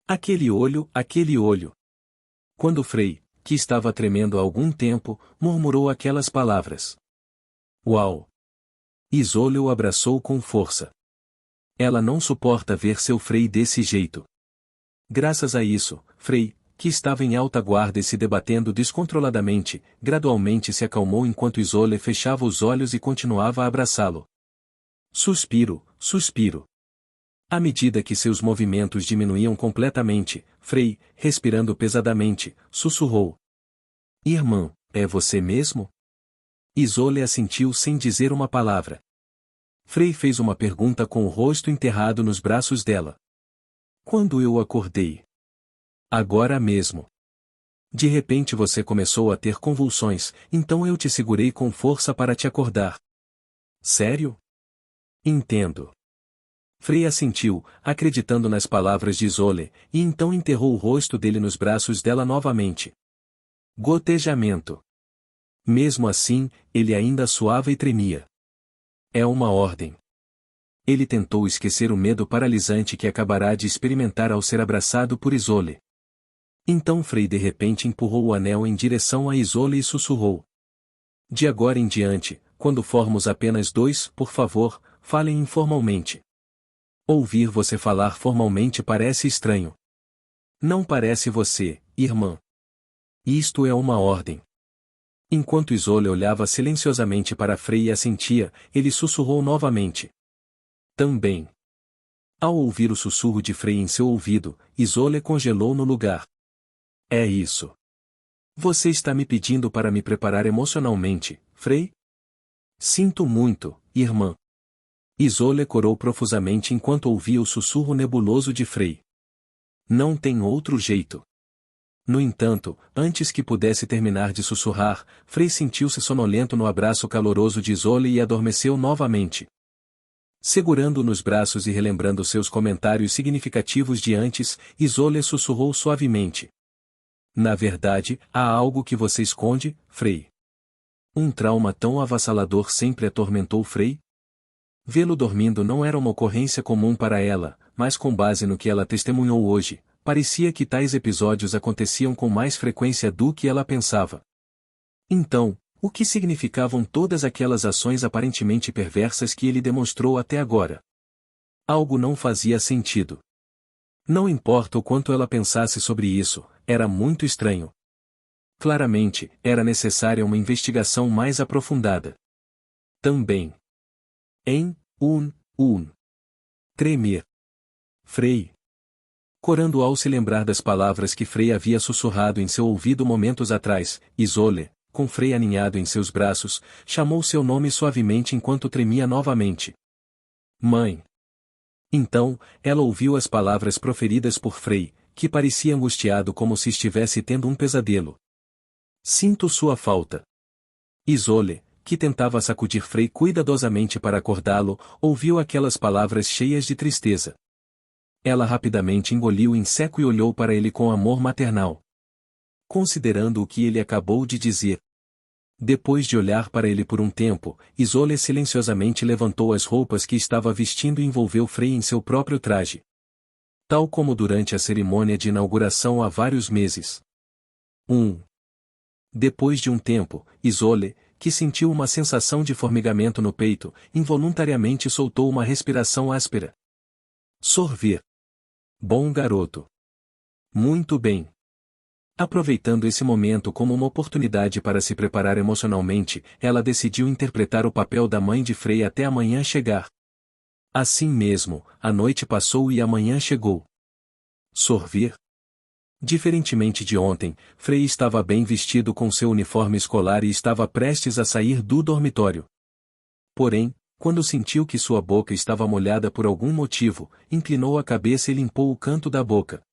Aquele olho, aquele olho. Quando Frei, que estava tremendo há algum tempo, murmurou aquelas palavras. Uau! Isolé o abraçou com força. Ela não suporta ver seu Frei desse jeito. Graças a isso, Frei, que estava em alta guarda e se debatendo descontroladamente, gradualmente se acalmou enquanto Isolé fechava os olhos e continuava a abraçá-lo. Suspiro, suspiro. À medida que seus movimentos diminuíam completamente, Frei, respirando pesadamente, sussurrou. Irmã, é você mesmo? Isolé assentiu sem dizer uma palavra. Frei fez uma pergunta com o rosto enterrado nos braços dela. Quando eu acordei? Agora mesmo. De repente você começou a ter convulsões, então eu te segurei com força para te acordar. Sério? Entendo. Frei assentiu, acreditando nas palavras de Isolé, e então enterrou o rosto dele nos braços dela novamente. Gotejamento. Mesmo assim, ele ainda suava e tremia. É uma ordem. Ele tentou esquecer o medo paralisante que acabará de experimentar ao ser abraçado por Isolé. Então Frei de repente empurrou o anel em direção a Isolé e sussurrou. De agora em diante, quando formos apenas 2, por favor, falem informalmente. Ouvir você falar formalmente parece estranho. Não parece você, irmã. Isto é uma ordem. Enquanto Isolé olhava silenciosamente para Frei e assentia, ele sussurrou novamente. Também. Ao ouvir o sussurro de Frei em seu ouvido, Isolé congelou no lugar. É isso. Você está me pedindo para me preparar emocionalmente, Frei? Sinto muito, irmã. Isolé corou profusamente enquanto ouvia o sussurro nebuloso de Frei. Não tem outro jeito. No entanto, antes que pudesse terminar de sussurrar, Frei sentiu-se sonolento no abraço caloroso de Isolé e adormeceu novamente. Segurando-o nos braços e relembrando seus comentários significativos de antes, Isolé sussurrou suavemente. Na verdade, há algo que você esconde, Frei. Um trauma tão avassalador sempre atormentou Frei? Vê-lo dormindo não era uma ocorrência comum para ela, mas com base no que ela testemunhou hoje, parecia que tais episódios aconteciam com mais frequência do que ela pensava. Então, o que significavam todas aquelas ações aparentemente perversas que ele demonstrou até agora? Algo não fazia sentido. Não importa o quanto ela pensasse sobre isso, era muito estranho. Claramente, era necessária uma investigação mais aprofundada. Também. Tremer. Frei. Corando ao se lembrar das palavras que Frei havia sussurrado em seu ouvido momentos atrás, Isolé, com Frei aninhado em seus braços, chamou seu nome suavemente enquanto tremia novamente. Mãe. Então, ela ouviu as palavras proferidas por Frei, que parecia angustiado como se estivesse tendo um pesadelo. Sinto sua falta. Isolde, que tentava sacudir Frei cuidadosamente para acordá-lo, ouviu aquelas palavras cheias de tristeza. Ela rapidamente engoliu em seco e olhou para ele com amor maternal. Considerando o que ele acabou de dizer. Depois de olhar para ele por um tempo, Isolde silenciosamente levantou as roupas que estava vestindo e envolveu Frei em seu próprio traje. Tal como durante a cerimônia de inauguração há vários meses. Depois de um tempo, Isolde, que sentiu uma sensação de formigamento no peito, involuntariamente soltou uma respiração áspera. Sorver. Bom garoto. Muito bem. Aproveitando esse momento como uma oportunidade para se preparar emocionalmente, ela decidiu interpretar o papel da mãe de Frei até a manhã chegar. Assim mesmo, a noite passou e a manhã chegou. Sorver. Diferentemente de ontem, Frei estava bem vestido com seu uniforme escolar e estava prestes a sair do dormitório. Porém, quando sentiu que sua boca estava molhada por algum motivo, inclinou a cabeça e limpou o canto da boca.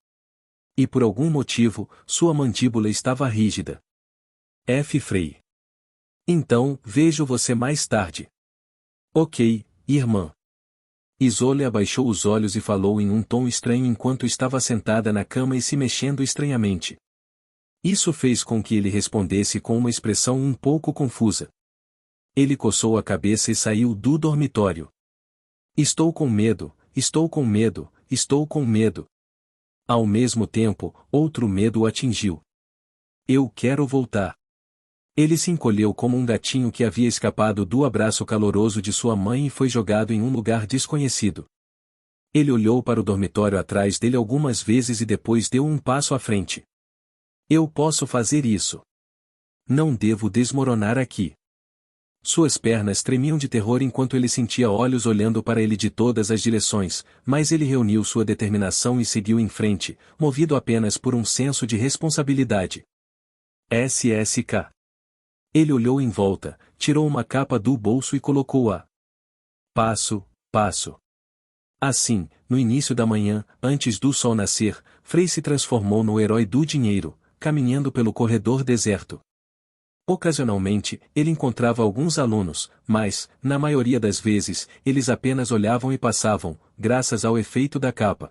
E por algum motivo, sua mandíbula estava rígida. F. Frei. Então, vejo você mais tarde. Ok, irmã. Isolde abaixou os olhos e falou em um tom estranho enquanto estava sentada na cama e se mexendo estranhamente. Isso fez com que ele respondesse com uma expressão um pouco confusa. Ele coçou a cabeça e saiu do dormitório. Estou com medo, estou com medo, estou com medo. Ao mesmo tempo, outro medo o atingiu. Eu quero voltar. Ele se encolheu como um gatinho que havia escapado do abraço caloroso de sua mãe e foi jogado em um lugar desconhecido. Ele olhou para o dormitório atrás dele algumas vezes e depois deu um passo à frente. Eu posso fazer isso. Não devo desmoronar aqui. Suas pernas tremiam de terror enquanto ele sentia olhos olhando para ele de todas as direções, mas ele reuniu sua determinação e seguiu em frente, movido apenas por um senso de responsabilidade. SSK. Ele olhou em volta, tirou uma capa do bolso e colocou-a. Passo. Assim, no início da manhã, antes do sol nascer, Frei se transformou no herói do dinheiro, caminhando pelo corredor deserto. Ocasionalmente, ele encontrava alguns alunos, mas, na maioria das vezes, eles apenas olhavam e passavam, graças ao efeito da capa.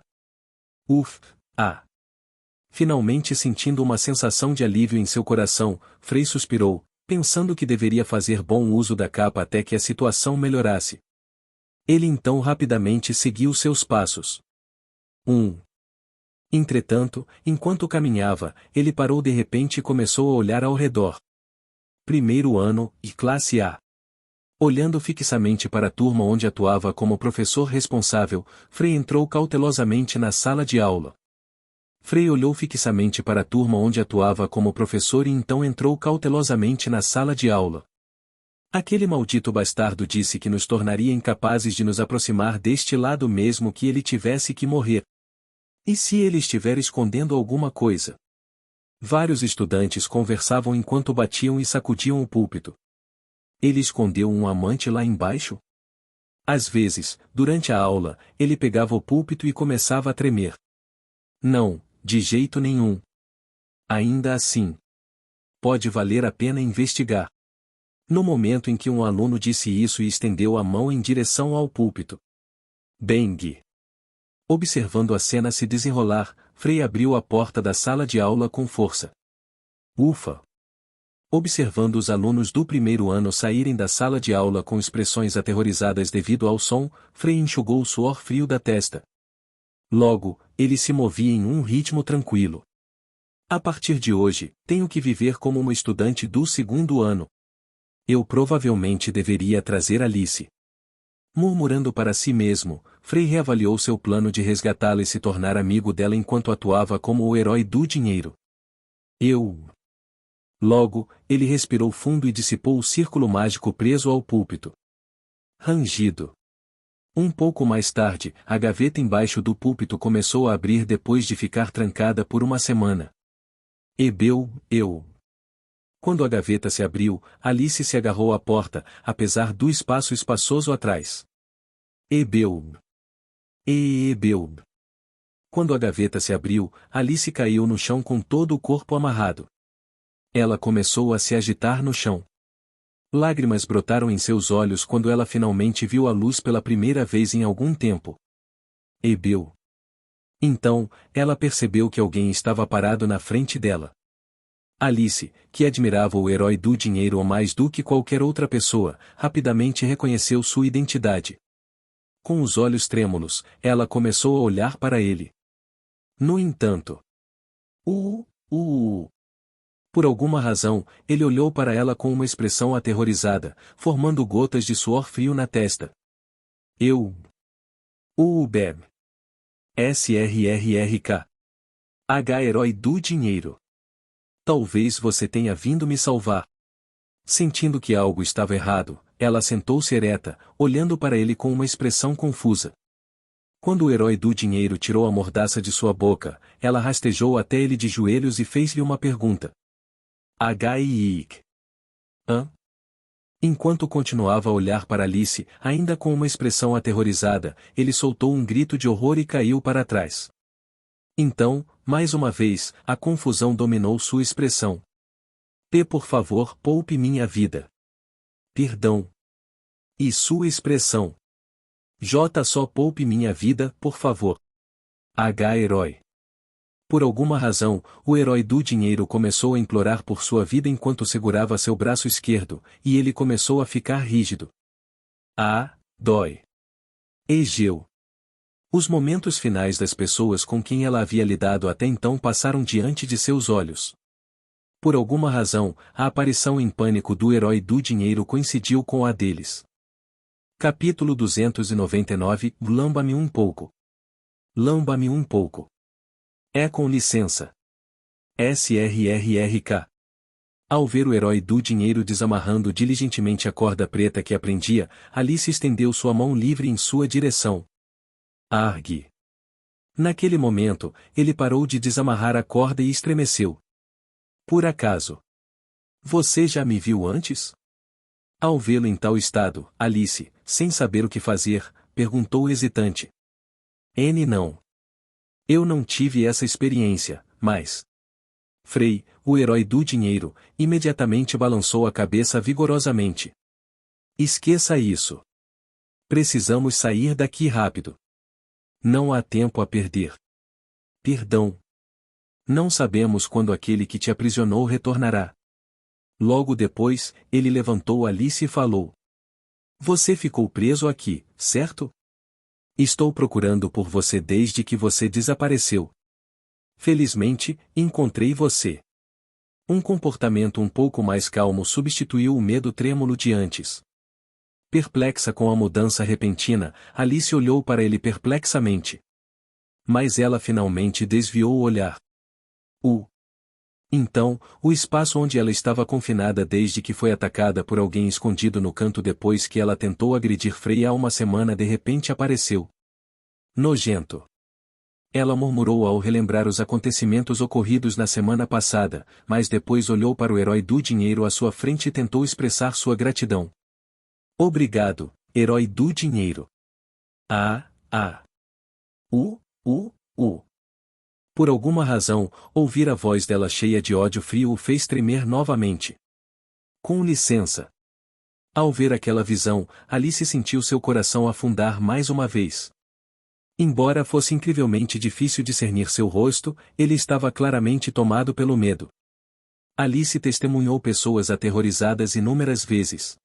Finalmente sentindo uma sensação de alívio em seu coração, Frei suspirou, pensando que deveria fazer bom uso da capa até que a situação melhorasse. Ele então rapidamente seguiu seus passos. Entretanto, enquanto caminhava, ele parou de repente e começou a olhar ao redor. Primeiro ano, e classe A. Olhando fixamente para a turma onde atuava como professor responsável, Frei entrou cautelosamente na sala de aula. Frei olhou fixamente para a turma onde atuava como professor e então entrou cautelosamente na sala de aula. Aquele maldito bastardo disse que nos tornaria incapazes de nos aproximar deste lado mesmo que ele tivesse que morrer. E se ele estiver escondendo alguma coisa? Vários estudantes conversavam enquanto batiam e sacudiam o púlpito. Ele escondeu um amante lá embaixo? Às vezes, durante a aula, ele pegava o púlpito e começava a tremer. Não, de jeito nenhum. Ainda assim, pode valer a pena investigar. No momento em que um aluno disse isso e estendeu a mão em direção ao púlpito. Bang! Observando a cena se desenrolar, Frei abriu a porta da sala de aula com força. Ufa! Observando os alunos do primeiro ano saírem da sala de aula com expressões aterrorizadas devido ao som, Frei enxugou o suor frio da testa. Logo, ele se movia em um ritmo tranquilo. A partir de hoje, tenho que viver como uma estudante do segundo ano. Eu provavelmente deveria trazer Alice. Murmurando para si mesmo, Frei reavaliou seu plano de resgatá-la e se tornar amigo dela enquanto atuava como o herói do dinheiro. Logo, ele respirou fundo e dissipou o círculo mágico preso ao púlpito. Rangido. Um pouco mais tarde, a gaveta embaixo do púlpito começou a abrir depois de ficar trancada por uma semana. Quando a gaveta se abriu, Alice se agarrou à porta, apesar do espaço espaçoso atrás. Beub. Quando a gaveta se abriu, Alice caiu no chão com todo o corpo amarrado. Ela começou a se agitar no chão. Lágrimas brotaram em seus olhos quando ela finalmente viu a luz pela primeira vez em algum tempo. Ebeu. Então, ela percebeu que alguém estava parado na frente dela. Alice, que admirava o herói do dinheiro mais do que qualquer outra pessoa, rapidamente reconheceu sua identidade. Com os olhos trêmulos, ela começou a olhar para ele. No entanto, por alguma razão, ele olhou para ela com uma expressão aterrorizada, formando gotas de suor frio na testa. Beb. SRRRK. Herói do dinheiro. Talvez você tenha vindo me salvar. Sentindo que algo estava errado, ela sentou-se ereta, olhando para ele com uma expressão confusa. Quando o herói do dinheiro tirou a mordaça de sua boca, ela rastejou até ele de joelhos e fez-lhe uma pergunta. Hã? Enquanto continuava a olhar para Alice, ainda com uma expressão aterrorizada, ele soltou um grito de horror e caiu para trás. Então, mais uma vez, a confusão dominou sua expressão. Por favor, poupe minha vida. Perdão. E sua expressão. Só poupe minha vida, por favor. Herói. Por alguma razão, o herói do dinheiro começou a implorar por sua vida enquanto segurava seu braço esquerdo, e ele começou a ficar rígido. Dói. Egeu. Os momentos finais das pessoas com quem ela havia lidado até então passaram diante de seus olhos. Por alguma razão, a aparição em pânico do herói do dinheiro coincidiu com a deles. Capítulo 299 Lamba-me um pouco. Lamba-me um pouco. Com licença. SRRRK. Ao ver o herói do dinheiro desamarrando diligentemente a corda preta que a prendia, Alice estendeu sua mão livre em sua direção. Argue. Naquele momento, ele parou de desamarrar a corda e estremeceu. Por acaso? Você já me viu antes? Ao vê-lo em tal estado, Alice, sem saber o que fazer, perguntou hesitante. Não. Eu não tive essa experiência, mas... Frei, o herói do dinheiro, imediatamente balançou a cabeça vigorosamente. Esqueça isso. Precisamos sair daqui rápido. Não há tempo a perder. Perdão. Não sabemos quando aquele que te aprisionou retornará. Logo depois, ele levantou Alice e falou. Você ficou preso aqui, certo? Estou procurando por você desde que você desapareceu. Felizmente, encontrei você. Um comportamento um pouco mais calmo substituiu o medo trêmulo de antes. Perplexa com a mudança repentina, Alice olhou para ele perplexamente. Mas ela finalmente desviou o olhar. Então, o espaço onde ela estava confinada desde que foi atacada por alguém escondido no canto depois que ela tentou agredir Frei há uma semana de repente apareceu. Nojento. Ela murmurou ao relembrar os acontecimentos ocorridos na semana passada, mas depois olhou para o herói do dinheiro à sua frente e tentou expressar sua gratidão. Obrigado, herói do dinheiro. Por alguma razão, ouvir a voz dela cheia de ódio frio o fez tremer novamente. Com licença. Ao ver aquela visão, Alice sentiu seu coração afundar mais uma vez. Embora fosse incrivelmente difícil discernir seu rosto, ele estava claramente tomado pelo medo. Alice testemunhou pessoas aterrorizadas inúmeras vezes.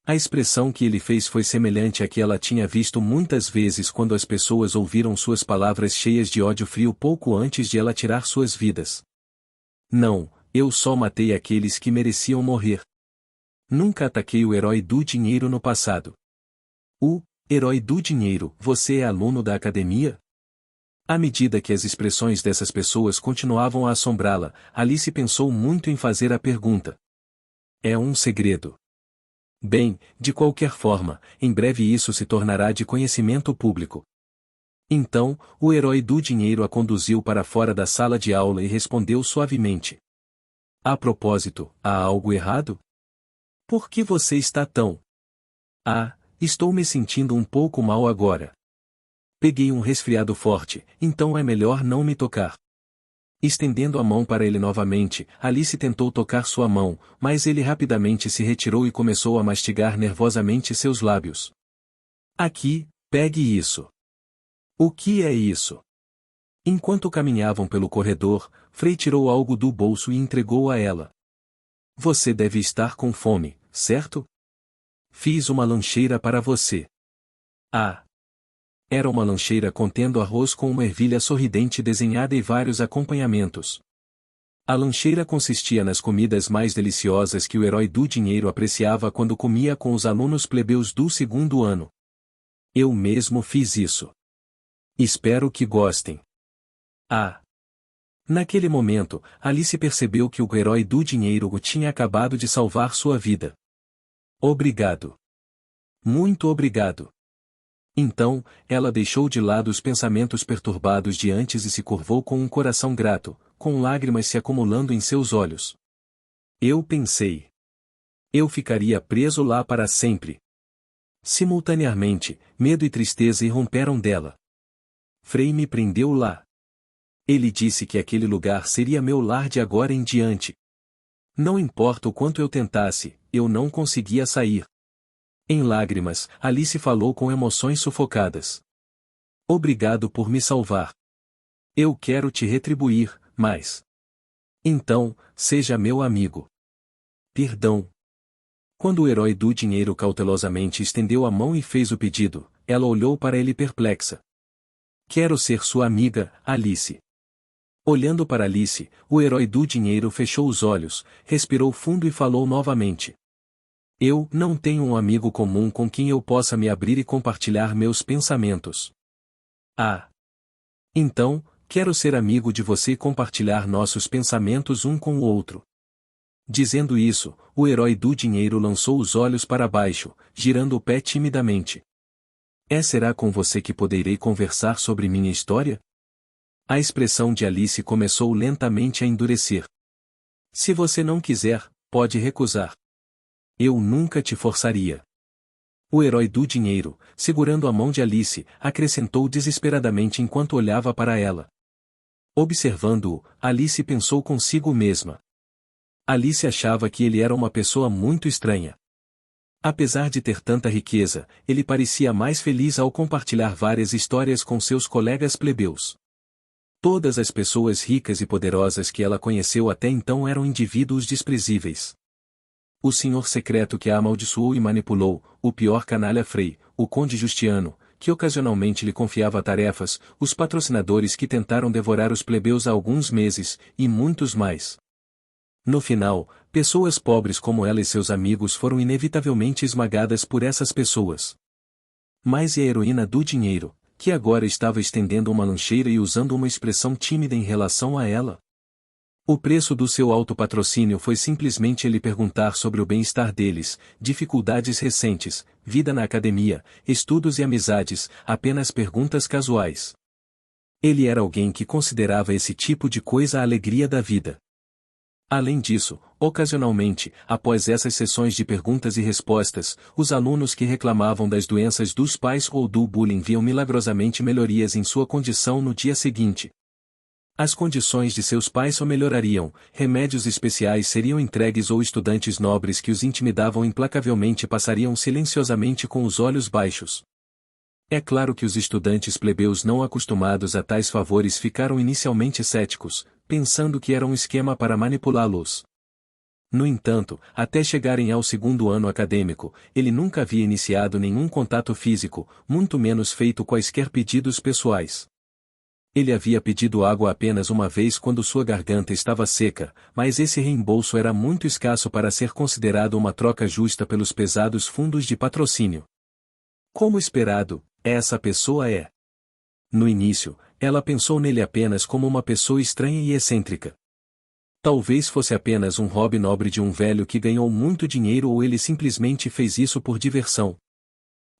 A expressão que ele fez foi semelhante à que ela tinha visto muitas vezes quando as pessoas ouviram suas palavras cheias de ódio frio pouco antes de ela tirar suas vidas. Não, eu só matei aqueles que mereciam morrer. Nunca ataquei o herói do dinheiro no passado. Herói do dinheiro, você é aluno da academia? À medida que as expressões dessas pessoas continuavam a assombrá-la, Alice pensou muito em fazer a pergunta. É um segredo. Bem, de qualquer forma, em breve isso se tornará de conhecimento público. Então, o herói do dinheiro a conduziu para fora da sala de aula e respondeu suavemente. A propósito, há algo errado? Por que você está tão... estou me sentindo um pouco mal agora. Peguei um resfriado forte, então é melhor não me tocar. Estendendo a mão para ele novamente, Alice tentou tocar sua mão, mas ele rapidamente se retirou e começou a mastigar nervosamente seus lábios. Aqui, pegue isso. O que é isso? Enquanto caminhavam pelo corredor, Frei tirou algo do bolso e entregou a ela. Você deve estar com fome, certo? Fiz uma lancheira para você. Ah! Era uma lancheira contendo arroz com uma ervilha sorridente desenhada e vários acompanhamentos. A lancheira consistia nas comidas mais deliciosas que o herói do dinheiro apreciava quando comia com os alunos plebeus do segundo ano. Eu mesmo fiz isso. Espero que gostem. Ah! Naquele momento, Alice percebeu que o herói do dinheiro tinha acabado de salvar sua vida. Obrigado. Muito obrigado. Então, ela deixou de lado os pensamentos perturbados de antes e se curvou com um coração grato, com lágrimas se acumulando em seus olhos. Eu pensei. Eu ficaria preso lá para sempre. Simultaneamente, medo e tristeza irromperam dela. Frei me prendeu lá. Ele disse que aquele lugar seria meu lar de agora em diante. Não importa o quanto eu tentasse, eu não conseguia sair. Em lágrimas, Alice falou com emoções sufocadas. Obrigado por me salvar. Eu quero te retribuir, mas... Então, seja meu amigo. Perdão. Quando o herói do dinheiro cautelosamente estendeu a mão e fez o pedido, ela olhou para ele perplexa. Quero ser sua amiga, Alice. Olhando para Alice, o herói do dinheiro fechou os olhos, respirou fundo e falou novamente. Eu não tenho um amigo comum com quem eu possa me abrir e compartilhar meus pensamentos. Ah! Então, quero ser amigo de você e compartilhar nossos pensamentos um com o outro. Dizendo isso, o herói do dinheiro lançou os olhos para baixo, girando o pé timidamente. Será com você que poderei conversar sobre minha história? A expressão de Alice começou lentamente a endurecer. Se você não quiser, pode recusar. Eu nunca te forçaria. O herói do dinheiro, segurando a mão de Alice, acrescentou desesperadamente enquanto olhava para ela. Observando-o, Alice pensou consigo mesma. Alice achava que ele era uma pessoa muito estranha. Apesar de ter tanta riqueza, ele parecia mais feliz ao compartilhar várias histórias com seus colegas plebeus. Todas as pessoas ricas e poderosas que ela conheceu até então eram indivíduos desprezíveis. O senhor secreto que a amaldiçoou e manipulou, o pior canalha Frei, o conde Justiano, que ocasionalmente lhe confiava tarefas, os patrocinadores que tentaram devorar os plebeus há alguns meses, e muitos mais. No final, pessoas pobres como ela e seus amigos foram inevitavelmente esmagadas por essas pessoas. Mas e a heroína do dinheiro, que agora estava estendendo uma lancheira e usando uma expressão tímida em relação a ela? O preço do seu autopatrocínio foi simplesmente ele perguntar sobre o bem-estar deles, dificuldades recentes, vida na academia, estudos e amizades, apenas perguntas casuais. Ele era alguém que considerava esse tipo de coisa a alegria da vida. Além disso, ocasionalmente, após essas sessões de perguntas e respostas, os alunos que reclamavam das doenças dos pais ou do bullying viam milagrosamente melhorias em sua condição no dia seguinte. As condições de seus pais só melhorariam, remédios especiais seriam entregues ou estudantes nobres que os intimidavam implacavelmente passariam silenciosamente com os olhos baixos. É claro que os estudantes plebeus não acostumados a tais favores ficaram inicialmente céticos, pensando que era um esquema para manipulá-los. No entanto, até chegarem ao segundo ano acadêmico, ele nunca havia iniciado nenhum contato físico, muito menos feito quaisquer pedidos pessoais. Ele havia pedido água apenas uma vez quando sua garganta estava seca, mas esse reembolso era muito escasso para ser considerado uma troca justa pelos pesados fundos de patrocínio. Como esperado, essa pessoa é. No início, ela pensou nele apenas como uma pessoa estranha e excêntrica. Talvez fosse apenas um hobby nobre de um velho que ganhou muito dinheiro ou ele simplesmente fez isso por diversão.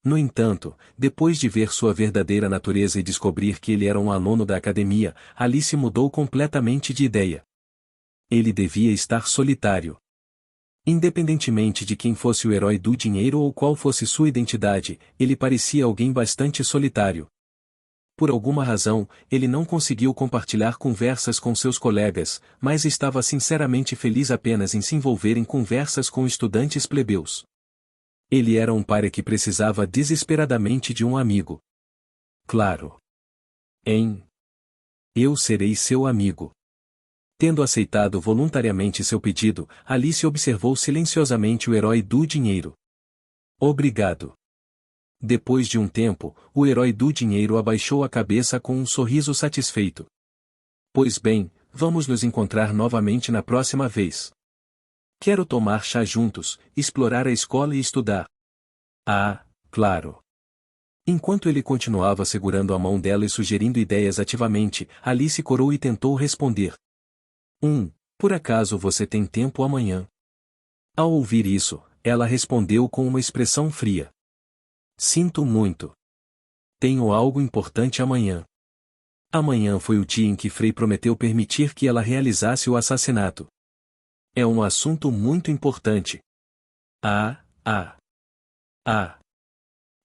No entanto, depois de ver sua verdadeira natureza e descobrir que ele era um aluno da academia, Alice mudou completamente de ideia. Ele devia estar solitário. Independentemente de quem fosse o herói do dinheiro ou qual fosse sua identidade, ele parecia alguém bastante solitário. Por alguma razão, ele não conseguiu compartilhar conversas com seus colegas, mas estava sinceramente feliz apenas em se envolver em conversas com estudantes plebeus. Ele era um pare que precisava desesperadamente de um amigo. Claro. Eu serei seu amigo. Tendo aceitado voluntariamente seu pedido, Alice observou silenciosamente o herói do dinheiro. Obrigado. Depois de um tempo, o herói do dinheiro abaixou a cabeça com um sorriso satisfeito. Pois bem, vamos nos encontrar novamente na próxima vez. Quero tomar chá juntos, explorar a escola e estudar. Ah, claro. Enquanto ele continuava segurando a mão dela e sugerindo ideias ativamente, Alice corou e tentou responder. Por acaso você tem tempo amanhã? Ao ouvir isso, ela respondeu com uma expressão fria. Sinto muito. Tenho algo importante amanhã. Amanhã foi o dia em que Frei prometeu permitir que ela realizasse o assassinato. É um assunto muito importante.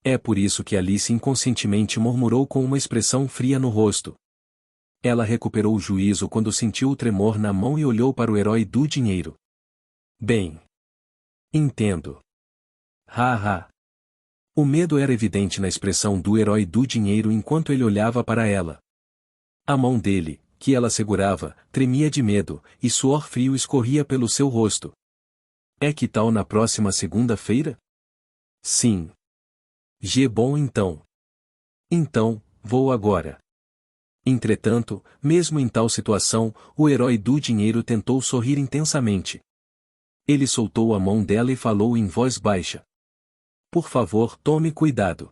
É por isso que Alice inconscientemente murmurou com uma expressão fria no rosto. Ela recuperou o juízo quando sentiu o tremor na mão e olhou para o herói do dinheiro. Bem. Entendo. O medo era evidente na expressão do herói do dinheiro enquanto ele olhava para ela. A mão dele, que ela segurava, tremia de medo, e suor frio escorria pelo seu rosto. É que tal na próxima segunda-feira? Sim. Bom então. Então, vou agora. Entretanto, mesmo em tal situação, o herói do dinheiro tentou sorrir intensamente. Ele soltou a mão dela e falou em voz baixa. Por favor, tome cuidado.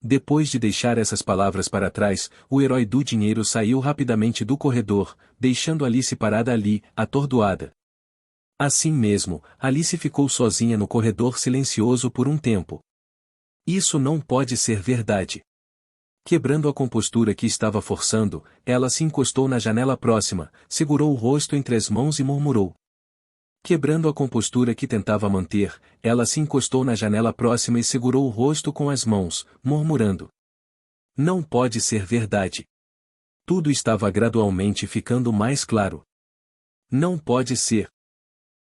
Depois de deixar essas palavras para trás, o herói do dinheiro saiu rapidamente do corredor, deixando Alice parada ali, atordoada. Assim mesmo, Alice ficou sozinha no corredor silencioso por um tempo. Isso não pode ser verdade. Quebrando a compostura que estava forçando, ela se encostou na janela próxima, segurou o rosto entre as mãos e murmurou. Quebrando a compostura que tentava manter, ela se encostou na janela próxima e segurou o rosto com as mãos, murmurando. Não pode ser verdade. Tudo estava gradualmente ficando mais claro. Não pode ser.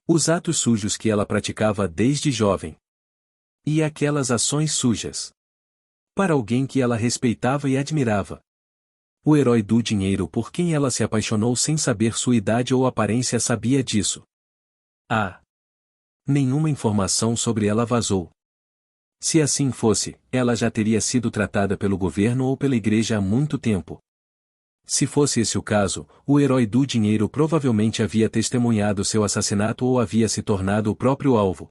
Os atos sujos que ela praticava desde jovem. E aquelas ações sujas. Para alguém que ela respeitava e admirava. O herói do dinheiro por quem ela se apaixonou sem saber sua idade ou aparência sabia disso. Nenhuma informação sobre ela vazou. Se assim fosse, ela já teria sido tratada pelo governo ou pela igreja há muito tempo. Se fosse esse o caso, o herói do dinheiro provavelmente havia testemunhado seu assassinato ou havia se tornado o próprio alvo.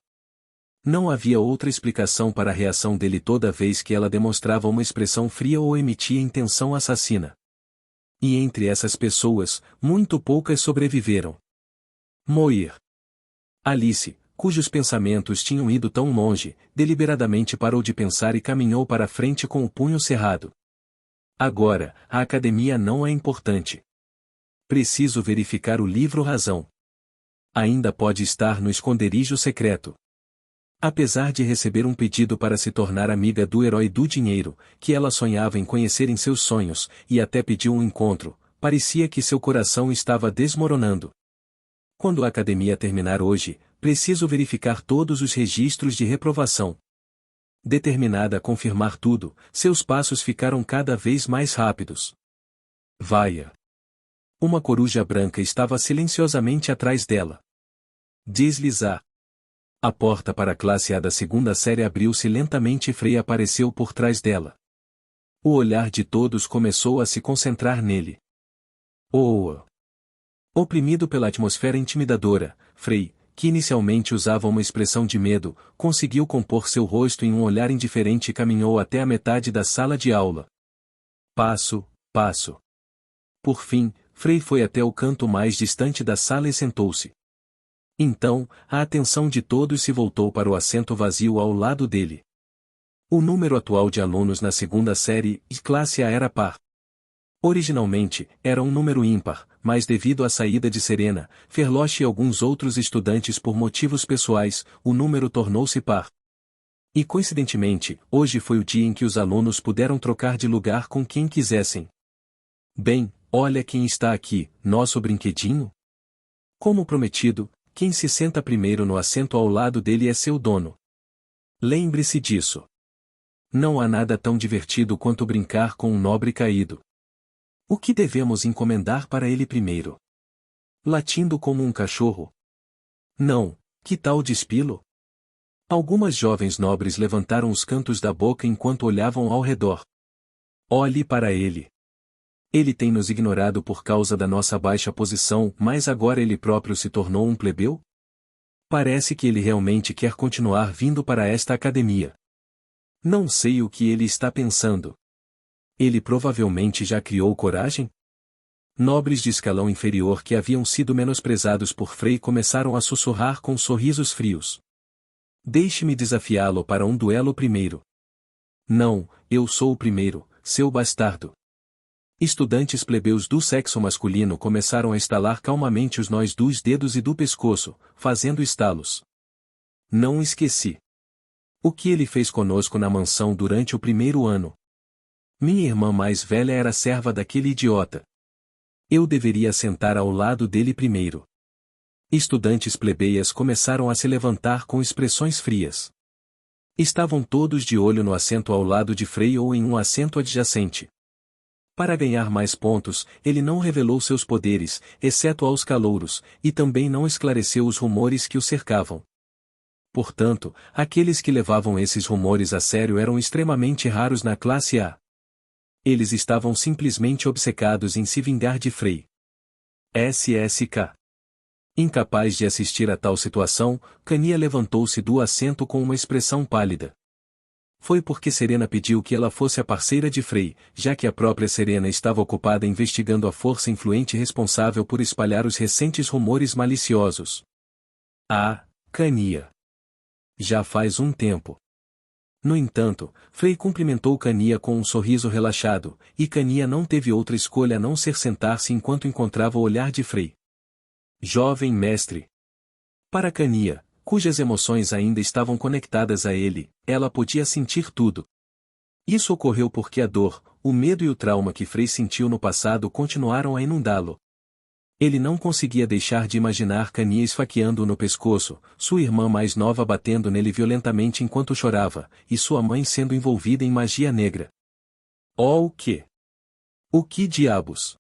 Não havia outra explicação para a reação dele toda vez que ela demonstrava uma expressão fria ou emitia intenção assassina. E entre essas pessoas, muito poucas sobreviveram. Moir. Alice, cujos pensamentos tinham ido tão longe, deliberadamente parou de pensar e caminhou para a frente com o punho cerrado. Agora, a academia não é importante. Preciso verificar o livro Razão. Ainda pode estar no esconderijo secreto. Apesar de receber um pedido para se tornar amiga do herói do dinheiro, que ela sonhava em conhecer em seus sonhos, e até pediu um encontro, parecia que seu coração estava desmoronando. Quando a academia terminar hoje, preciso verificar todos os registros de reprovação. Determinada a confirmar tudo, seus passos ficaram cada vez mais rápidos. Vaia! Uma coruja branca estava silenciosamente atrás dela. Deslizar. A porta para a classe A da segunda série abriu-se lentamente e Frei apareceu por trás dela. O olhar de todos começou a se concentrar nele. Oprimido pela atmosfera intimidadora, Frei, que inicialmente usava uma expressão de medo, conseguiu compor seu rosto em um olhar indiferente e caminhou até a metade da sala de aula. Passo. Por fim, Frei foi até o canto mais distante da sala e sentou-se. Então, a atenção de todos se voltou para o assento vazio ao lado dele. O número atual de alunos na segunda série e classe A era par. Originalmente, era um número ímpar, mas devido à saída de Serena, Ferloche e alguns outros estudantes por motivos pessoais, o número tornou-se par. E coincidentemente, hoje foi o dia em que os alunos puderam trocar de lugar com quem quisessem. Bem, olha quem está aqui, nosso brinquedinho. Como prometido, quem se senta primeiro no assento ao lado dele é seu dono. Lembre-se disso. Não há nada tão divertido quanto brincar com um nobre caído. O que devemos encomendar para ele primeiro? Latindo como um cachorro? Não, que tal despilo? Algumas jovens nobres levantaram os cantos da boca enquanto olhavam ao redor. Olhe para ele. Ele tem nos ignorado por causa da nossa baixa posição, mas agora ele próprio se tornou um plebeu? Parece que ele realmente quer continuar vindo para esta academia. Não sei o que ele está pensando. Ele provavelmente já criou coragem? Nobres de escalão inferior que haviam sido menosprezados por Frei começaram a sussurrar com sorrisos frios. Deixe-me desafiá-lo para um duelo primeiro. Não, eu sou o primeiro, seu bastardo. Estudantes plebeus do sexo masculino começaram a estalar calmamente os nós dos dedos e do pescoço, fazendo estalos. Não esqueci. O que ele fez conosco na mansão durante o primeiro ano? Minha irmã mais velha era serva daquele idiota. Eu deveria sentar ao lado dele primeiro. Estudantes plebeias começaram a se levantar com expressões frias. Estavam todos de olho no assento ao lado de Frei ou em um assento adjacente. Para ganhar mais pontos, ele não revelou seus poderes, exceto aos calouros, e também não esclareceu os rumores que o cercavam. Portanto, aqueles que levavam esses rumores a sério eram extremamente raros na classe A. Eles estavam simplesmente obcecados em se vingar de Frei. SSK. Incapaz de assistir a tal situação, Cania levantou-se do assento com uma expressão pálida. Foi porque Serena pediu que ela fosse a parceira de Frei, já que a própria Serena estava ocupada investigando a força influente responsável por espalhar os recentes rumores maliciosos. Ah, Cania. Já faz um tempo. No entanto, Frei cumprimentou Cania com um sorriso relaxado, e Cania não teve outra escolha a não ser sentar-se enquanto encontrava o olhar de Frei. Jovem mestre. Para Cania, cujas emoções ainda estavam conectadas a ele, ela podia sentir tudo. Isso ocorreu porque a dor, o medo e o trauma que Frei sentiu no passado continuaram a inundá-lo. Ele não conseguia deixar de imaginar Cania esfaqueando-o no pescoço, sua irmã mais nova batendo nele violentamente enquanto chorava, e sua mãe sendo envolvida em magia negra. Oh, o quê? O que diabos?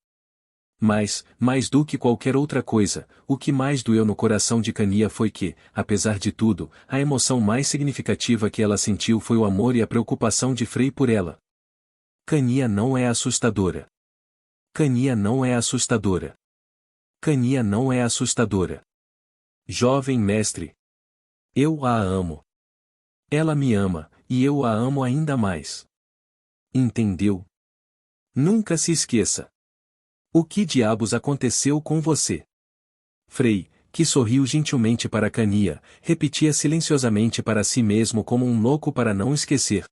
Mas, mais do que qualquer outra coisa, o que mais doeu no coração de Cania foi que, apesar de tudo, a emoção mais significativa que ela sentiu foi o amor e a preocupação de Frei por ela. Cania não é assustadora. Cania não é assustadora. Cania não é assustadora. Jovem mestre. Eu a amo. Ela me ama, e eu a amo ainda mais. Entendeu? Nunca se esqueça. O que diabos aconteceu com você? Frei, que sorriu gentilmente para Cania, repetia silenciosamente para si mesmo como um louco para não esquecer.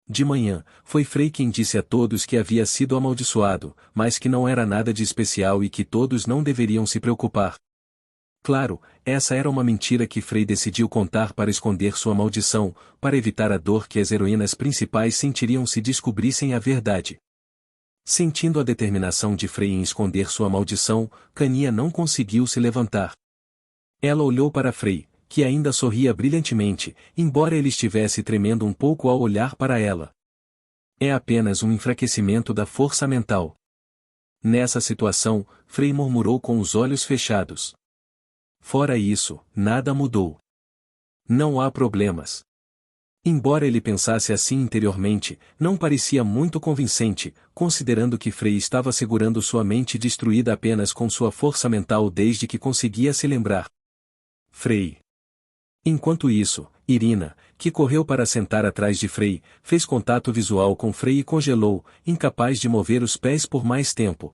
De manhã, foi Frei quem disse a todos que havia sido amaldiçoado, mas que não era nada de especial e que todos não deveriam se preocupar. Claro, essa era uma mentira que Frei decidiu contar para esconder sua maldição, para evitar a dor que as heroínas principais sentiriam se descobrissem a verdade. Sentindo a determinação de Frei em esconder sua maldição, Cania não conseguiu se levantar. Ela olhou para Frei, que ainda sorria brilhantemente, embora ele estivesse tremendo um pouco ao olhar para ela. É apenas um enfraquecimento da força mental. Nessa situação, Frei murmurou com os olhos fechados. Fora isso, nada mudou. Não há problemas. Embora ele pensasse assim interiormente, não parecia muito convincente, considerando que Frei estava segurando sua mente destruída apenas com sua força mental desde que conseguia se lembrar. Frei. Enquanto isso, Irina, que correu para sentar atrás de Frei, fez contato visual com Frei e congelou, incapaz de mover os pés por mais tempo.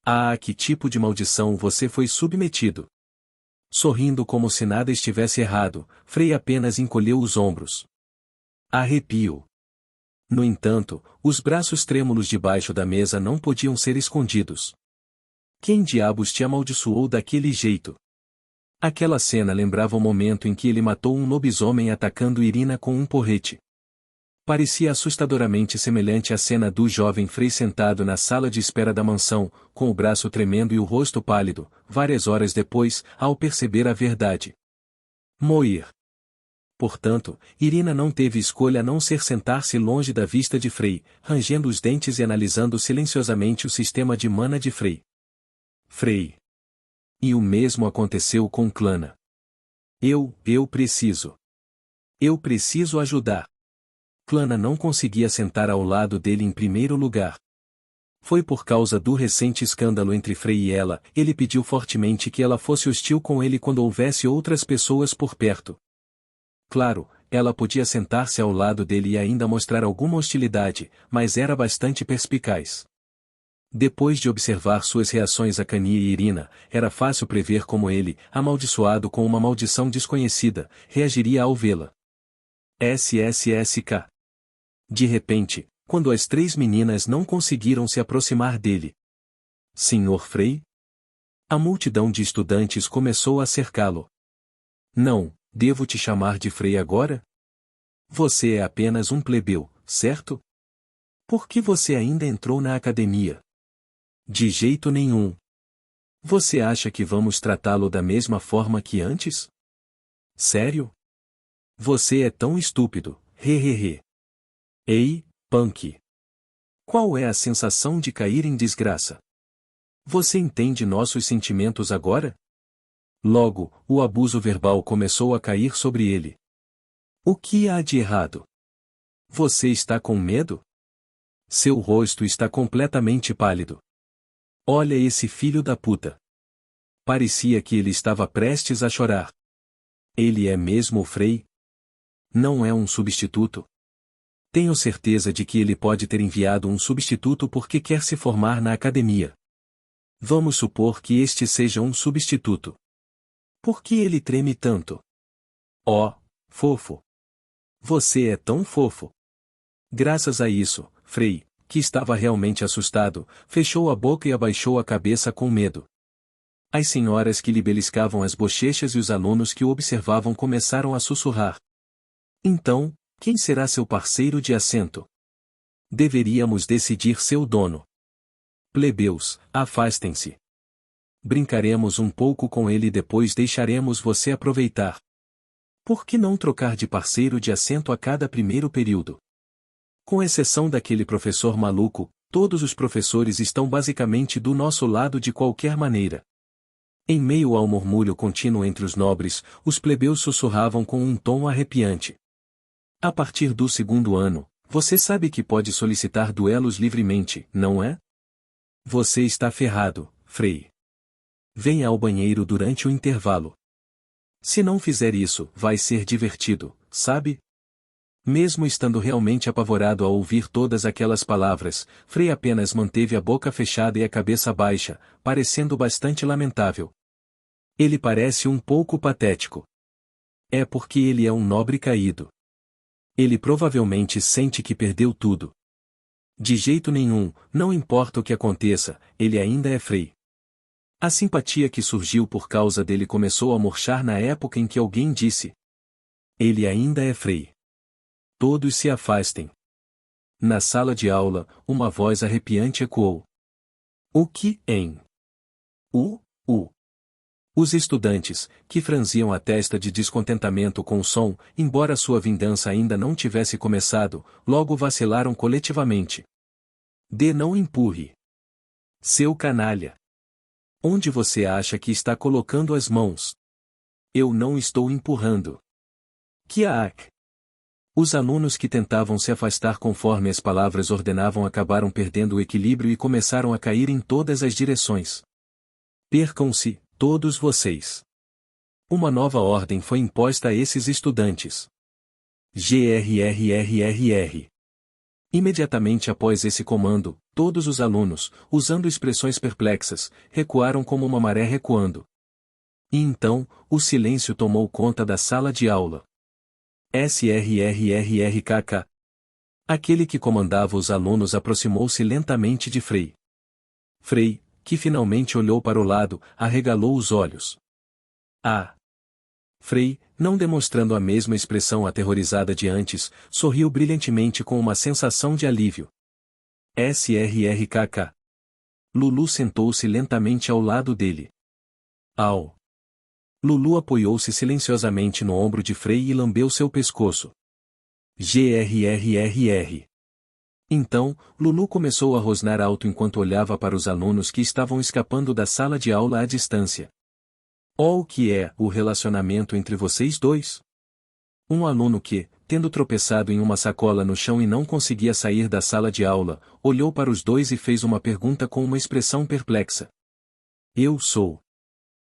Ah, a que tipo de maldição você foi submetido? Sorrindo como se nada estivesse errado, Frei apenas encolheu os ombros. Arrepio. No entanto, os braços trêmulos debaixo da mesa não podiam ser escondidos. Quem diabos te amaldiçoou daquele jeito? Aquela cena lembrava o momento em que ele matou um lobisomem atacando Irina com um porrete. Parecia assustadoramente semelhante à cena do jovem Frei sentado na sala de espera da mansão, com o braço tremendo e o rosto pálido, várias horas depois, ao perceber a verdade. Moir. Portanto, Irina não teve escolha a não ser sentar-se longe da vista de Frei, rangendo os dentes e analisando silenciosamente o sistema de mana de Frei. Frei. E o mesmo aconteceu com Clana. Eu preciso. Eu preciso ajudar. Clana não conseguia sentar ao lado dele em primeiro lugar. Foi por causa do recente escândalo entre Frei e ela, ele pediu fortemente que ela fosse hostil com ele quando houvesse outras pessoas por perto. Claro, ela podia sentar-se ao lado dele e ainda mostrar alguma hostilidade, mas era bastante perspicaz. Depois de observar suas reações a Kania e Irina, era fácil prever como ele, amaldiçoado com uma maldição desconhecida, reagiria ao vê-la. SSSK. De repente, quando as três meninas não conseguiram se aproximar dele. Senhor Frei? A multidão de estudantes começou a cercá-lo. Não, devo te chamar de Frei agora? Você é apenas um plebeu, certo? Por que você ainda entrou na academia? De jeito nenhum. Você acha que vamos tratá-lo da mesma forma que antes? Sério? Você é tão estúpido, hehehe. Ei, Punk. Qual é a sensação de cair em desgraça? Você entende nossos sentimentos agora? Logo, o abuso verbal começou a cair sobre ele. O que há de errado? Você está com medo? Seu rosto está completamente pálido. Olha esse filho da puta. Parecia que ele estava prestes a chorar. Ele é mesmo o Frei? Não é um substituto? Tenho certeza de que ele pode ter enviado um substituto porque quer se formar na academia. Vamos supor que este seja um substituto. Por que ele treme tanto? Oh, fofo. Você é tão fofo. Graças a isso, Frei, que estava realmente assustado, fechou a boca e abaixou a cabeça com medo. As senhoras que lhe beliscavam as bochechas e os alunos que o observavam começaram a sussurrar. Então, quem será seu parceiro de assento? Deveríamos decidir seu dono. Plebeus, afastem-se. Brincaremos um pouco com ele e depois deixaremos você aproveitar. Por que não trocar de parceiro de assento a cada primeiro período? Com exceção daquele professor maluco, todos os professores estão basicamente do nosso lado de qualquer maneira. Em meio ao murmúrio contínuo entre os nobres, os plebeus sussurravam com um tom arrepiante. A partir do segundo ano, você sabe que pode solicitar duelos livremente, não é? Você está ferrado, Frei. Venha ao banheiro durante o intervalo. Se não fizer isso, vai ser divertido, sabe? Mesmo estando realmente apavorado ao ouvir todas aquelas palavras, Frei apenas manteve a boca fechada e a cabeça baixa, parecendo bastante lamentável. Ele parece um pouco patético. É porque ele é um nobre caído. Ele provavelmente sente que perdeu tudo. De jeito nenhum, não importa o que aconteça, ele ainda é Frei. A simpatia que surgiu por causa dele começou a murchar na época em que alguém disse: ele ainda é Frei. Todos se afastem. Na sala de aula, uma voz arrepiante ecoou. O que, hein? Os estudantes, que franziam a testa de descontentamento com o som, embora sua vingança ainda não tivesse começado, logo vacilaram coletivamente. Não empurre. Seu canalha. Onde você acha que está colocando as mãos? Eu não estou empurrando. Kiak. Os alunos que tentavam se afastar conforme as palavras ordenavam acabaram perdendo o equilíbrio e começaram a cair em todas as direções. Percam-se, todos vocês. Uma nova ordem foi imposta a esses estudantes. GRRRRR. Imediatamente após esse comando, todos os alunos, usando expressões perplexas, recuaram como uma maré recuando. E então, o silêncio tomou conta da sala de aula. SRRRRKK. Aquele que comandava os alunos aproximou-se lentamente de Frei. Frei, que finalmente olhou para o lado, arregalou os olhos. Ah! Frei, não demonstrando a mesma expressão aterrorizada de antes, sorriu brilhantemente com uma sensação de alívio. Srrkk. Lulu sentou-se lentamente ao lado dele. Au! Lulu apoiou-se silenciosamente no ombro de Frei e lambeu seu pescoço. Grrrr. Então, Lulu começou a rosnar alto enquanto olhava para os alunos que estavam escapando da sala de aula à distância. Oh, o que é o relacionamento entre vocês dois? Um aluno que, tendo tropeçado em uma sacola no chão e não conseguia sair da sala de aula, olhou para os dois e fez uma pergunta com uma expressão perplexa. Eu sou.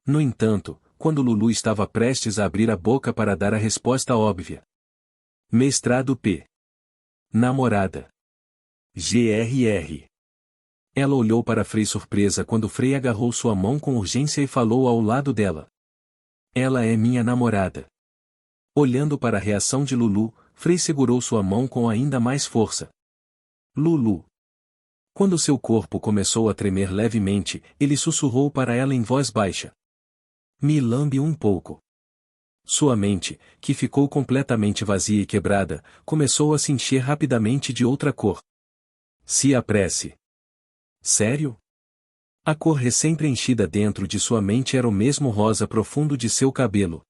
No entanto, quando Lulu estava prestes a abrir a boca para dar a resposta óbvia. Mestrado P. Namorada. Grr. Ela olhou para Frei surpresa quando Frei agarrou sua mão com urgência e falou ao lado dela. Ela é minha namorada. Olhando para a reação de Lulu, Frei segurou sua mão com ainda mais força. Lulu. Quando seu corpo começou a tremer levemente, ele sussurrou para ela em voz baixa. Me lambe um pouco. Sua mente, que ficou completamente vazia e quebrada, começou a se encher rapidamente de outra cor. Se apresse. Sério? A cor recém-preenchida dentro de sua mente era o mesmo rosa profundo de seu cabelo.